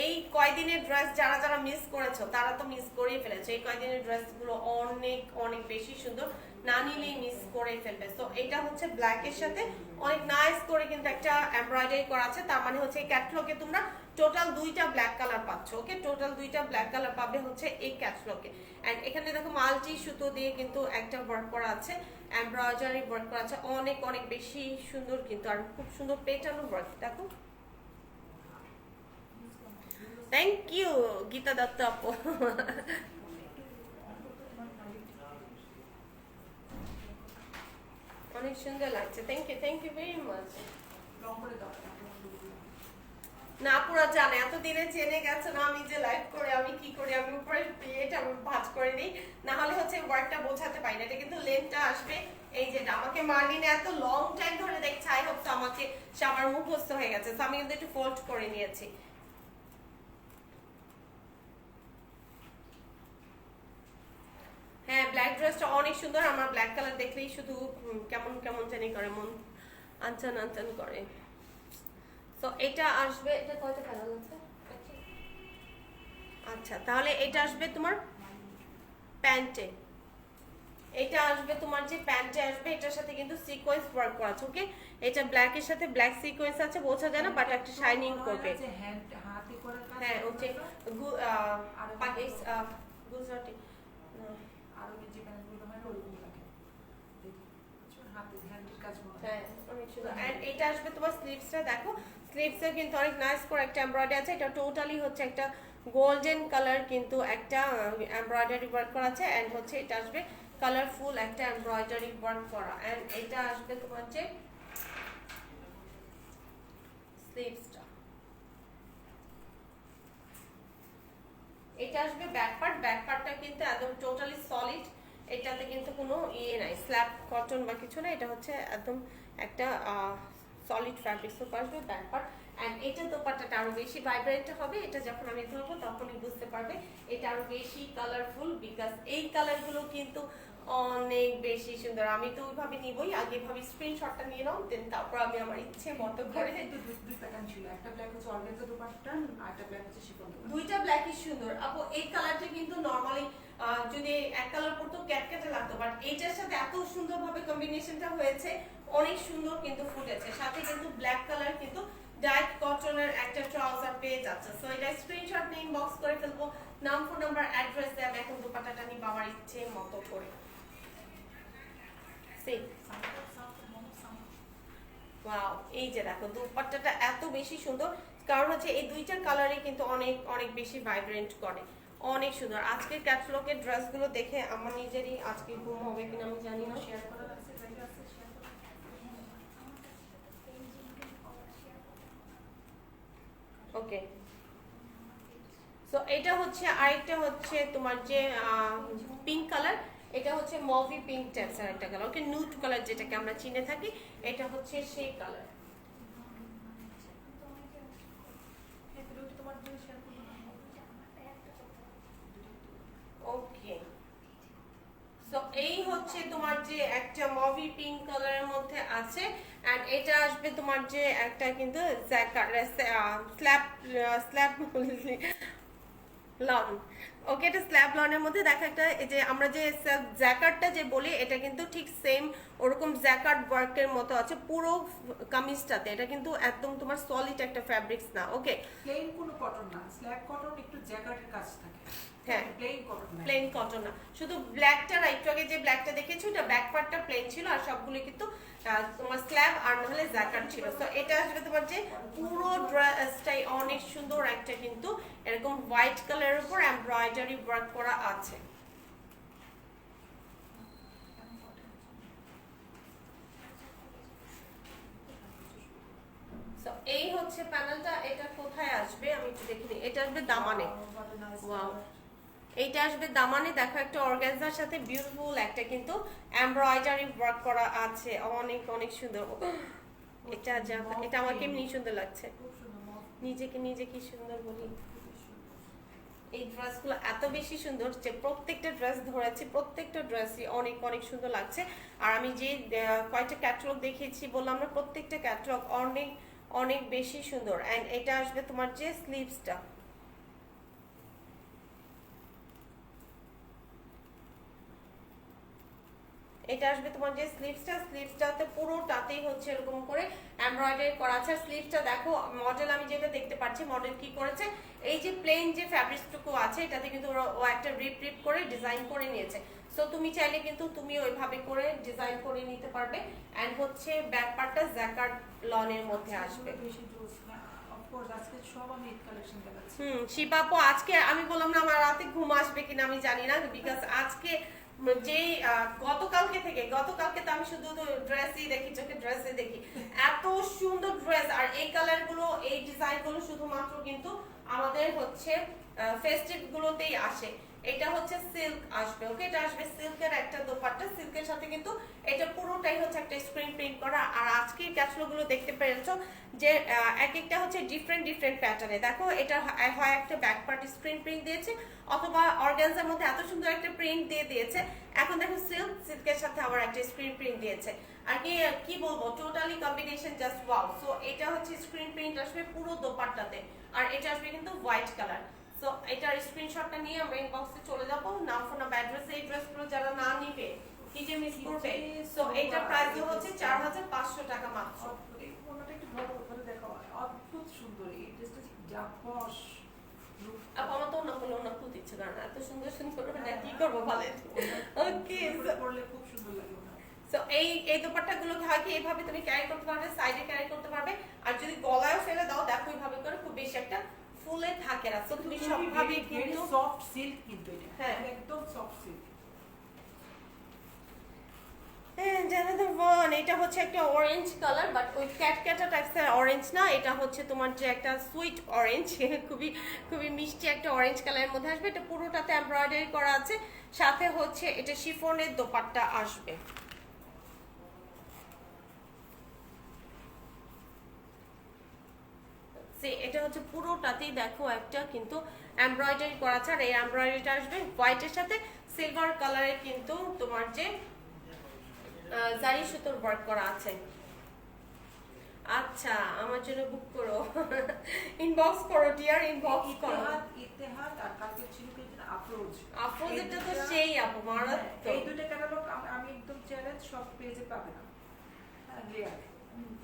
এই কয়দিনের ড্রেস যারা যারা মিস করেছো তারা তো মিস করেই ফেলেছো। এই কয়দিনের ড্রেসগুলো অনেক অনেক বেশি সুন্দর, না নিলেই মিস করে ফেলবে। তো এটা হচ্ছে ব্ল্যাক এর সাথে অনেক নাইস করে কিন্তু একটা এমব্রয়ডারি করা আছে, তার মানে হচ্ছে এই ক্যাটলগে তোমরা টোটাল 2টা ব্ল্যাক কালার পাচ্ছ। ওকে, টোটাল 2টা ব্ল্যাক কালার পাবে হচ্ছে এই ক্যাটলগে। এন্ড এখানে দেখো মাল্টি সুতো দিয়ে কিন্তু একটা ওয়ার্ক করা আছে, এমব্রয়ডারি ওয়ার্ক করা আছে, অনেক অনেক বেশি সুন্দর কিন্তু, আর খুব সুন্দর পেটানো ওয়ার্ক। দেখো, থ্যাংক ইউ গীতা দত্ত আপু। অনেক সুন্দর লাগছে, থ্যাংক ইউ ভেরি মাচ। না পুরো জানে, এতদিনে জেনে গেছে না আমি যে লাইভ করে আমি কি করি, আমি উপরে প্লেট আমি ভাঁজ করে নিই, না হলে হচ্ছে ওয়ার্কটা বোঝাতে পারি না। এটা কিন্তু লেন্থটা আসবে এই যেটা, আমাকে মার্লিনে এত লং টাইম ধরে দেখছে, আই হোপ তো আমাকে সে আমার মুখস্থ হয়ে গেছে। তো আমি কিন্তু একটু ফোল্ড করে নিয়েছি। হ্যাঁ, ব্ল্যাক ড্রেসটা অনেক সুন্দর, আমার ব্ল্যাক কালার দেখলেই শুধু কেমন কেমন জানি করে, মন আনচান আনচান করে। তো এটা আসবে, এটা কয়টা কালার আছে? আচ্ছা, তাহলে এটা আসবে তোমার প্যান্টে, এটা আসবে তোমার যে প্যান্টে আসবে, এটার সাথে কিন্তু সিকোয়েন্স ওয়ার্ক করা আছে। ওকে, এটা ব্ল্যাক এর সাথে ব্ল্যাক সিকোয়েন্স আছে, বোঝা যায় না বাট একটা শাইনিং করবে। হ্যাঁ, ওকে, গুজরাটি হ্যাঁ, অনেক সুন্দর। এন্ড এটা আসবে তোমার স্লিভসটা, দেখো স্লিভসে কিন্তু অনেক নাইস করে একটা এমব্রয়ডারি আছে। এটা টোটালি হচ্ছে একটা গোল্ডেন কালার কিন্তু একটা এমব্রয়ডারি ওয়ার্ক করা আছে, এন্ড হচ্ছে এটা আসবে কালারফুল একটা এমব্রয়ডারি ওয়ার্ক করা। এন্ড এটা আসবে তোমার যে স্লিভসটা, এটা আসবে ব্যাক পার্টটা কিন্তু একদম টোটালি সলিড, এটাতে কিন্তু কোনো ইয়ে নাই, স্ল্যাব কটন বা কিছু না, এটা হচ্ছে একদম একটা সলিড ফ্যাব্রিক সুপার আসবে ব্যাক পার্ট। অ্যান্ড এটা দোপাট্টাটা আরো বেশি ভাইব্রেন্ট হবে, এটা যখন আমি ধরবো তখনই বুঝতে পারবে এটা আরো বেশি কালারফুল, বিকজ এই কালারগুলো কিন্তু অনেক বেশি সুন্দর। আমি তো ওইভাবে নিবই, আগে ভাবি স্ক্রিনশটটা নিয়ে নাও, দেন তারপর আমি আমার ইচ্ছে মতো করে। কিন্তু দুই প্যাটার্ন ছিল, একটা ব্ল্যাক হচ্ছে অর্গানজা দুপাট্টা আর একটা ব্ল্যাক হচ্ছে শিফন দুপাট্টা। দুইটা ব্ল্যাকই সুন্দর আপু। এই কালারটা কিন্তু নরমালি যদি এক কালার পরতো ক্যাটকেটে লাগতো, বাট এইটার সাথে এত সুন্দরভাবে কম্বিনেশনটা হয়েছে, অনেক সুন্দর কিন্তু ফুটেছে। সাথে কিন্তু ব্ল্যাক কালার কিন্তু ডাইরেক্ট কটনের একটা ট্রাউজার পেয়ে যাচ্ছে। সো এটা স্ক্রিনশট নিয়ে ইনবক্স করে ফেলবো, নাম, ফোন নাম্বার, অ্যাড্রেস দেব, এখন দোপাট্টাটা নিয়ে বাবার ইচ্ছে মতো করে। সেম ওয়াও, এই যে দেখো দুপাট্টাটা এত বেশি সুন্দর, কারণ হচ্ছে এই দুইটা কালারই কিন্তু অনেক অনেক বেশি ভাইব্রেন্ট করে, অনেক সুন্দর। আজকের ক্যাটালগের ড্রেসগুলো দেখে আমার নিজেরই আজকে ঘুম হবে কিনা আমি জানি না। শেয়ার করা আছে, জায়গা আছে শেয়ার করা। ওকে, সো এটা হচ্ছে আরেকটা হচ্ছে তোমার যে পিঙ্ক কালার, এটা হচ্ছে মভি পিঙ্ক টাইপসের একটা কালার, ওকে নুড কালার যেটাকে আমরা চিনে থাকি, এটা হচ্ছে সেই কালার। ওকে, সো এই হচ্ছে তোমার যে একটা মভি পিঙ্ক কালারের মধ্যে আছে, এন্ড এটা আসবে তোমার যে একটা কিন্তু স্ল্যাব স্ল্যাব লন। ওকে, এটা স্ল্যাব লনের মধ্যে দেখো একটা, এই যে আমরা যে জ্যাকার্ডটা যে বলি, এটা কিন্তু ঠিক সেম ওরকম জ্যাকার্ড ওয়ার্কের মতো আছে পুরো কামিজটাতে। এটা কিন্তু একদম তোমার সলিড একটা ফ্যাব্রিক্স না। ওকে, প্লেন কোনো কটন না, স্ল্যাব কটন একটু জ্যাকেটের কাজ থাকে। হ্যাঁ, প্লেন কটন না, প্লেন কটন না, শুধু ব্ল্যাকটা একটু আগে যে ব্ল্যাকটা দেখেছো এটা ব্যাক পার্টটা প্লেন ছিল, আর সবগুলো কিন্তু তোমার স্ল্যাব আর নাহলে জ্যাকার্ড ছিল। তো এটা আসলে তোমার যে পুরো ড্রেসটাই অনেক সুন্দর একটা কিন্তু এরকম হোয়াইট কালারের উপর এমব্রয়ডারি ওয়ার্ক করা আছে। So, এই হচ্ছে প্যানেলটা, এটা কোথায় আসবে আমি একটু দেখিনি, এটা আসবে দামানে। ওয়াও, এইটা আসবে দামানে, দেখো একটা অর্গানজার সাথে বিউটিফুল একটা কিন্তু এমব্রয়ডারি ওয়ার্ক করা আছে, অনেক অনেক সুন্দর। এটা যা, এটা আমার কেমনি সুন্দর লাগছে, নিজেকে নিজে কি সুন্দর বলি। এই ড্রেসগুলো এত বেশি সুন্দর যে প্রত্যেকটা ড্রেস ধরেছি, প্রত্যেকটা ড্রেসই অনেক অনেক সুন্দর লাগছে। আর আমি যে কয়েকটা ক্যাটালগ দেখিয়েছি বললাম না, প্রত্যেকটা ক্যাটালগ অনেক অনেক বেশি সুন্দর। এন্ড এটা আসবে তোমার যে স্লিভসটা, এটা আসবে তোমার যে স্লিভসটাতে পুরোটাতেই হচ্ছে এরকম করে এমব্রয়ডারি করা আছে। স্লিভসটা দেখো, মডেল আমি যেটা দেখতে পাচ্ছি, মডেল কি করেছে, এই যে প্লেন যে ফ্যাব্রিকটুকু আছে এটাতে কিন্তু ও একটা রিপ করে ডিজাইন করে নিয়েছে। সো তুমি চাইলে কিন্তু তুমি ওইভাবে করে ডিজাইন করে নিতে পারবে। এন্ড হচ্ছে ব্যাক পার্টটা জ্যাকার্ড লনের মধ্যে আসবে। শিপাপু আজকে আমি বললাম না আমার রাতে ঘুম আসবে কিনা আমি জানি না, বিকজ আজকে যেই গতকালকে তো আমি শুধু ড্রেসই দেখি, চোখে ড্রেসই দেখি, এত সুন্দর ড্রেস। আর এই কালার গুলো, এই ডিজাইন গুলো শুধুমাত্র কিন্তু আমাদের হচ্ছে ফেস্টিভ গুলোতেই আসে। এটা হচ্ছে সিল্ক আসবে। ওকে, এটা আসবে সিল্কের একটা দোপাট্টা, সিল্কের সাথে কিন্তু এটা পুরোটাই হচ্ছে একটা স্ক্রিন প্রিন্ট করা। আর আজকে ক্যাটালগ গুলো দেখতে পেরেছো যে এক একটা হচ্ছে ডিফারেন্ট প্যাটার্নে। দেখো এটা হয় একটা ব্যাক পার্ট স্ক্রিন প্রিন্ট দিয়েছে, অথবা অর্গানজার মধ্যে এত সুন্দর একটা প্রিন্ট দিয়ে দিয়েছে। এখন দেখো সিল্কের সাথে আবার একটা স্ক্রিন প্রিন্ট দিয়েছে। আর কি বলবো, totally combination just wow. So এটা হচ্ছে স্ক্রিন প্রিন্ট আসবে পুরো দোপাট্টাতে, আর এটা আসবে কিন্তু হোয়াইট কালার। সো এটার স্ক্রিনশটটা নিয়ে আমরা ইনবক্সে চলে যাব, নাম, ফোন নাম্বার, অ্যাড্রেস। এই ড্রেসগুলো যারা না নিবে কি যে মিস করবে। সো এটা প্রাইস হচ্ছে 4500 টাকা মাত্র। এই কোনটা একটু ভালো করে দেখাও, অদ্ভুত সুন্দর এই ড্রেসটা, জাপস আমার তো না খুব ইচ্ছে করে না, এত সুন্দর সুন্দর না, কি করবো বলেন। ওকে, পরলে খুব সুন্দর লাগে। সো এই দোপাট্টাগুলো হয় কি এইভাবে তুমি ক্যারি করতে পারবে, সাইডে ক্যারি করতে পারবে, আর যদি গলায়ও ফেলে দাও দেখো এইভাবে করে খুব বেশি একটা ফুলে থাকে না। সো তুমি সবভাবে কিন্তু সফট সিল্ক, কিন্তু এটা হ্যাঁ একদম soft silk. and another one, এটা হচ্ছে একটা অরেঞ্জ কালার, বাট ওই ক্যাটক্যাটা টাইপসের অরেঞ্জ না, এটা হচ্ছে তোমার যে একটা সুইট অরেঞ্জ, খুবই খুবই মিষ্টি একটা অরেঞ্জ কালারের মধ্যে আসবে। এটা পুরোটাতে এমব্রয়ডারি করা আছে, সাথে হচ্ছে এটা শিফনের দোপাট্টা আসবে। এটা হচ্ছে পুরোটাতেই দেখো একটা কিন্তু এমব্রয়ডারি করা আছে, আর এই এমব্রয়ডারিটা আসবে হোয়াইটের সাথে সিলভার কালারের কিন্তু তোমার যে জারি সুতোর ওয়ার্ক করা আছে। আচ্ছা, আমার জন্য বুক করো, ইনবক্স করো ডিয়ার, ইনবক্স করো। ইতিহাদ আর কালকে ছিল কি আফরোজ, আফরোজ এটা তো সেই আপু মারাত্মক। এই দুটো ক্যাটালগ আমি একদম চ্যালেঞ্জ, সব পেজে পাবে না, রেয়ার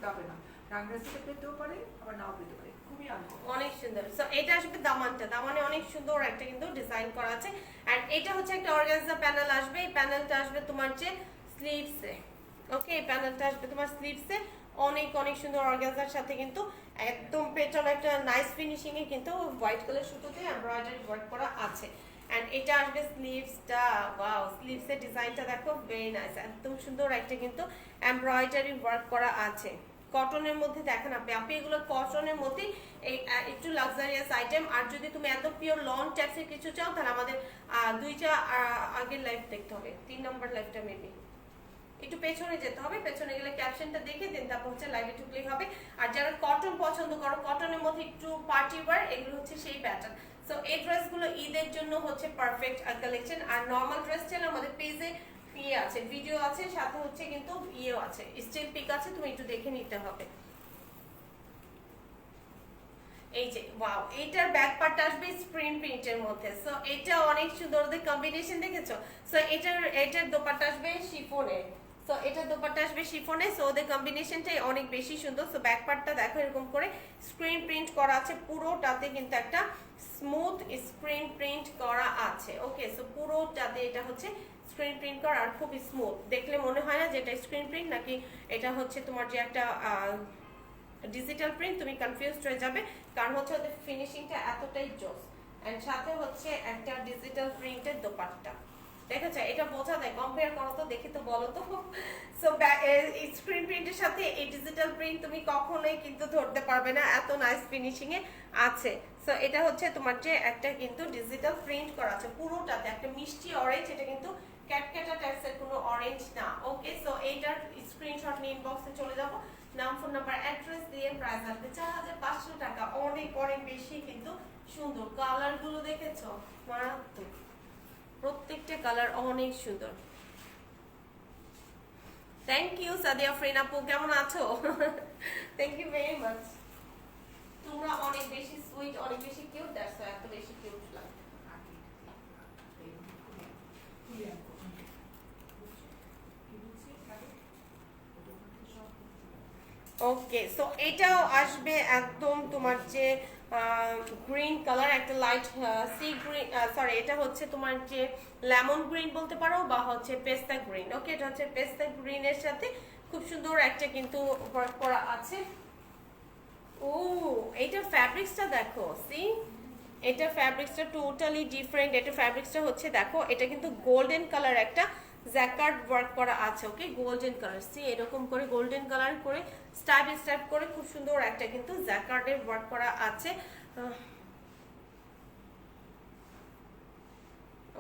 পাবে না। রাংরাসিতে পেতেও পারে, আবার নাও পেতে পারে, খুবই অনেক সুন্দর। সো এটা আসবে দামানটা, দামানে অনেক সুন্দর একটা কিন্তু ডিজাইন করা আছে। এন্ড এটা হচ্ছে একটা অর্গানজা প্যানেল আসবে, এই প্যানেলটা আসবে তোমার যে স্লিভসে। ওকে, এই প্যানেলটা আসবে তোমার স্লিভসে, অনেক অনেক সুন্দর অর্গানজার সাথে কিন্তু একদম পেছনে একটা নাইস ফিনিশিং এ কিন্তু হোয়াইট কালার সুতোতে এমব্রয়ডারি ওয়ার্ক করা আছে। এন্ড এটা আসবে স্লিভসটা, ওয়াও, স্লিভসের ডিজাইনটা দেখো, ভেরি নাইস, একদম সুন্দর একটা কিন্তু এমব্রয়ডারি ওয়ার্ক করা আছে। কটনের মধ্যে দেখেন আপনি এগুলো কটনের মধ্যে এই একটু লাক্সারিয়াস আইটেম। আর যদি তুমি এত পিওর লং টাইপসের কিছু চাও, তাহলে আমাদের দুইটা আগের লাইভ দেখতে হবে, 3 নম্বর লাইভটা মেবি একটু পেছনে যেতে হবে, পেছনে গেলে ক্যাপশনটা দেখে দেন তারপর হচ্ছে লাইভে ঢুকলেই হবে। আর যারা কটন পছন্দ করো, কটনের মধ্যে একটু পার্টি ওয়্যার, এগুলো হচ্ছে সেই প্যাটার্ন। সো এই ড্রেসগুলো ঈদের জন্য হচ্ছে পারফেক্ট কালেকশন। আর নর্মাল ড্রেস চাইলে আমাদের পেজে ইয়ে আছে, ভিডিও আছে, সাথে হচ্ছে কিন্তু ইয়েও আছে, স্টিল পিক আছে, তুমি একটু দেখে নিতে হবে। এই যে ওয়াও, এটার ব্যাক পার্ট আসবে স্ক্রিন প্রিন্টের মধ্যে। সো এটা অনেক সুন্দর, ওদের কম্বিনেশন দেখেছো? সো এটার দোপাট্টা আসবে শিফনে। সো এটার দোপাট্টা আসবে শিফনে। সো ওদের কম্বিনেশনটাই অনেক বেশি সুন্দর। সো ব্যাক পার্টটা দেখো এরকম করে স্ক্রিন প্রিন্ট করা আছে, পুরোটাতে কিন্তু একটা স্মুথ স্ক্রিন প্রিন্ট করা আছে। ওকে, সো পুরোটাতে এটা হচ্ছে স্ক্রিন প্রিন্ট করা, আর খুবই স্মুথ, দেখলে মনে হয় না যে এটা স্ক্রিন প্রিন্ট নাকি এটা হচ্ছে তোমার যে একটা ডিজিটাল প্রিন্ট, তুমি কনফিউজড হয়ে যাবে, কারণ হচ্ছে ওদের ফিনিশিংটা এতটাই জোস। এন্ড সাথে হচ্ছে একটা ডিজিটাল প্রিন্টের দোপাট্টা, দেখেছো? এটা বোঝা যায়, কম্পেয়ার করো তো, দেখি তো, বলো তো। সো স্ক্রিন প্রিন্টের সাথে এই ডিজিটাল প্রিন্ট তুমি কখনোই কিন্তু ধরতে পারবে না, এত নাইস ফিনিশিং এ আছে। সো এটা হচ্ছে তোমার যে একটা কিন্তু ডিজিটাল প্রিন্ট করা আছে পুরোটাতে, একটা মিষ্টি অরেঞ্জ, এটা কিন্তু ক্যাটক্যাটা টাইপসের কোনো অরেঞ্জ না। ওকে, সো এইটার স্ক্রিনশট নিয়ে ইনবক্সে চলে যাবো, নাম, ফোন নাম্বার, অ্যাড্রেস দিয়ে। প্রাইস আসবে 4500 টাকা, অনেক অনেক বেশি কিন্তু সুন্দর। কালার গুলো দেখেছো? মারাত্মক, প্রত্যেকটা কালার অনেক সুন্দর। থ্যাংক ইউ সাদিয়া ফ্রেন আপু, কেমন আছো? Thank you very much. তোমরা অনেক বেশি সুইট, অনেক বেশি কিউট, দ্যাটস এত বেশি কিউট লাগে। ওকে, সো এটাও আসবে একদম তোমার যে গ্রিন কালার, একটা লাইট সি গ্রিন, সরি, এটা হচ্ছে তোমার যে লেমন গ্রিন বলতে পারো, বা হচ্ছে পেস্তা গ্রিন। ওকে, এটা হচ্ছে পেস্তা গ্রিনের সাথে খুব সুন্দর একটা কিন্তু ওয়ার্ক করা আছে। ও, এটা ফ্যাব্রিক্সটা দেখো, সি, এটা ফ্যাব্রিক্সটা টোটালি ডিফারেন্ট। এটা ফ্যাব্রিক্সটা হচ্ছে দেখো, এটা কিন্তু গোল্ডেন কালার একটা জ্যাকার্ড ওয়ার্ক করা আছে। ওকে, গোল্ডেন কালার, সি, এরকম করে গোল্ডেন কালার করে স্টাইপ করে খুব সুন্দর একটা কিন্তু জ্যাকার্ডের ওয়ার্ক করা আছে।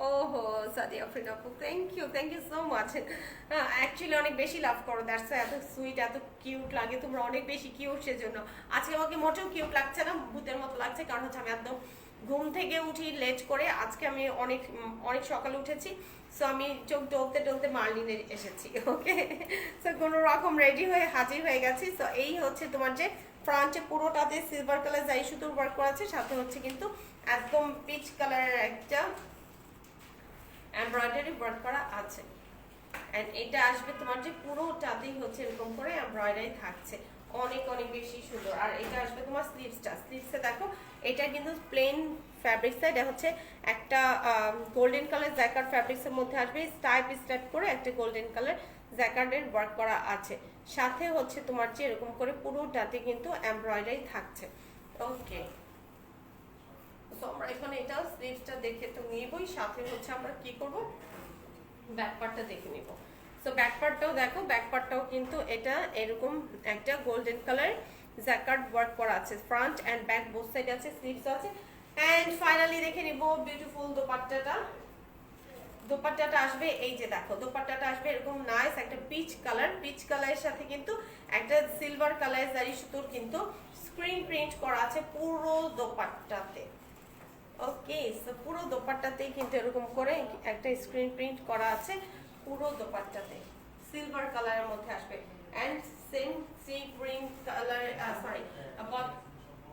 ওহো, সাদিয়া আফরিন আপু, thank you so much. Actually অনেক বেশি লাভ করো, দ্যাটস এত সুইট, এত কিউট লাগে, তোমরা অনেক বেশি কিউট, সেজন্য আজকে আমাকে মোটেও কিউট লাগছে না, ভূতের মতো লাগছে, কারণ হচ্ছে আমি একদম ঘুম থেকে উঠি লেট করে, আজকে আমি অনেক অনেক সকালে উঠেছি। সো আমি চোখ টলতে মার্লিনে এসেছি। ওকে, সো কোনো রকম রেডি হয়ে হাজির হয়ে গেছি। সো এই হচ্ছে তোমার যে ফ্রন্টে পুরোটাতে সিলভার কালার জাই সুতোর ওয়ার্ক করা আছে, সাথে হচ্ছে কিন্তু একদম পিচ কালারের একটা এমব্রয়ডারি ওয়ার্ক করা আছে। এন্ড এটা আসবে তোমার যে পুরোটাতেই হচ্ছে এরকম করে এমব্রয়ডারি থাকছে, অনেক অনেক বেশি সুন্দর। আর এটা আসবে তোমার স্লিভসে দেখো, এটা কিন্তু প্লেন ফ্যাব্রিক্স, এটা হচ্ছে একটা গোল্ডেন কালার জ্যাকার্ড ফ্যাব্রিক্সের মধ্যে আসবে, স্টাইপ করে একটা গোল্ডেন কালার জ্যাকার্ডের ওয়ার্ক করা আছে, সাথে হচ্ছে তোমার যে এরকম করে পুরোটাতে কিন্তু এমব্রয়ডারি থাকছে। ওকে, সো আমরা এখানে এটা স্লিভসটা দেখে তো নিবই, সাথে হচ্ছে আমরা কি করব, ব্যাক পার্টটা দেখে নিব। সো ব্যাক পার্টটাও দেখো, ব্যাক পার্টটাও কিন্তু এটা এরকম একটা গোল্ডেন কালার জ্যাকার্ড ওয়ার্ক করা আছে, front end back both side আছে, স্লিভস আছে। এন্ড ফাইনালি দেখে নিব বিউটিফুল দোপাট্টাটা। দোপাট্টাটা আসবে এই যে দেখো, দোপাট্টাটা আসবে এরকম নাইস একটা পিচ কালার, পিচ কালারের সাথে কিন্তু একটা সিলভার কালারের জারি সুতোর কিন্তু স্ক্রিন প্রিন্ট করা আছে পুরো দোপাট্টাতে। ওকে, সো পুরো দোপাট্টাতেই কিন্তু এরকম করে একটা স্ক্রিন প্রিন্ট করা আছে পুরো দোপাট্টাতে, সিলভার কালারের মধ্যে আসবে। And same sea green colour, sorry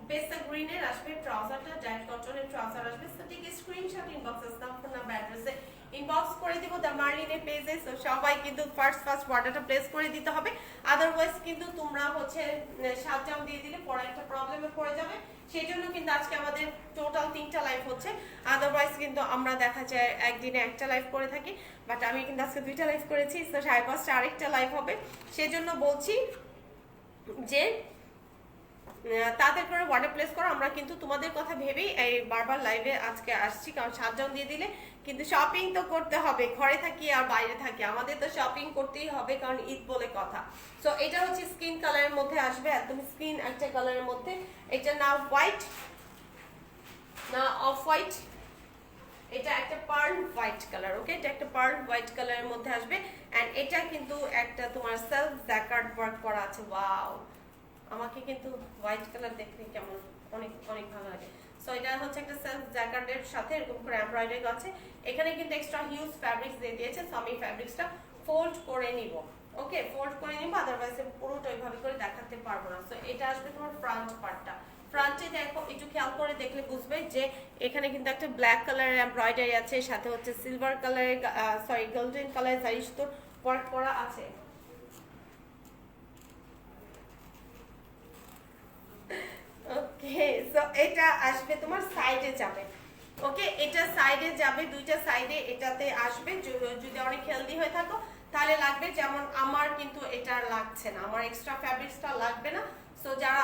পেস্তা গ্রিনের আসবে ট্রাউজারটা, ডাইরেক্ট কটনের ট্রাউজার আসবে। সো ঠিক স্ক্রিনশট ইনবক্সে নাম ফোন নাম্বার অ্যাড্রেসে ইনবক্স করে দিব দ্য মার্লিনের পেজে। সো সবাই কিন্তু ফার্স্ট অর্ডারটা প্লেস করে দিতে হবে, আদারওয়াইজ কিন্তু তোমরা হচ্ছে 7 জাম দিয়ে দিলে পরে একটা প্রবলেমে পড়ে যাবে। সেই জন্য কিন্তু আজকে আমাদের টোটাল 3টা লাইভ হচ্ছে, আদারওয়াইজ কিন্তু আমরা দেখা যায় একদিনে একটা লাইভ করে থাকি, বাট আমি কিন্তু আজকে 2টা লাইভ করেছি। সো 5:30 আরেকটা লাইভ হবে, সেজন্য বলছি যে তাদের করে অর্ডার প্লেস করো। আমরা কিন্তু তোমাদের কথা ভেবেই এই বারবার লাইভে আজকে আসছি, কারণ 7 জন দিয়ে দিলে কিন্তু শপিং তো করতে হবে, ঘরে থাকি আর বাইরে থাকি, আমাদের তো শপিং করতেই হবে, কারণ ঈদ বলে কথা। সো এটা হচ্ছে স্কিন কালারের মধ্যে আসবে, একদম স্কিন একটা কালারের মধ্যে। এটা না হোয়াইট না অফ হোয়াইট, এটা একটা পার্ল হোয়াইট কালার। ওকে, এটা একটা পার্ল হোয়াইট কালারের মধ্যে আসবে। এন্ড এটা কিন্তু একটা তোমার সেলফ জ্যাকার্ড ওয়ার্ক করা আছে। ওয়াও, আমাকে কিন্তু হোয়াইট কালার দেখতে কেমন অনেক অনেক ভালো লাগে। সো এটা হচ্ছে একটা সেলফ জ্যাকার্ডের সাথে এরকম করে এমব্রয়ডারি আছে। এখানে কিন্তু এক্সট্রা হিউজ ফ্যাব্রিক্স দিয়ে দিয়েছে, সো আমি ফ্যাব্রিক্সটা ফোল্ড করে নিব। ওকে, ফোল্ড করে নিব, আদারওয়াইজ পুরোটা ওইভাবে করে দেখাতে পারবো না। সো এটা আসবে তোমার ফ্রন্ট পার্টটা। ফ্রন্টে দেখো, একটু খেয়াল করে দেখলে বুঝবে যে এখানে কিন্তু একটা ব্ল্যাক কালারের এমব্রয়ডারি আছে, সাথে হচ্ছে সিলভার কালারের সরি গোল্ডেন কালারের জারি সুতোর ওয়ার্ক করা আছে। ওকে, সো এটা আসবে তোমার সাইডে যাবে। ওকে, এটা সাইডে যাবে, দুইটা সাইডে এটাতে আসবে। যদি অনেক হেলদি হয়ে থাকো তাহলে লাগবে, যেমন আমার কিন্তু এটা লাগছে না, আমার এক্সট্রা ফ্যাব্রিক্সটা লাগবে না। সো যারা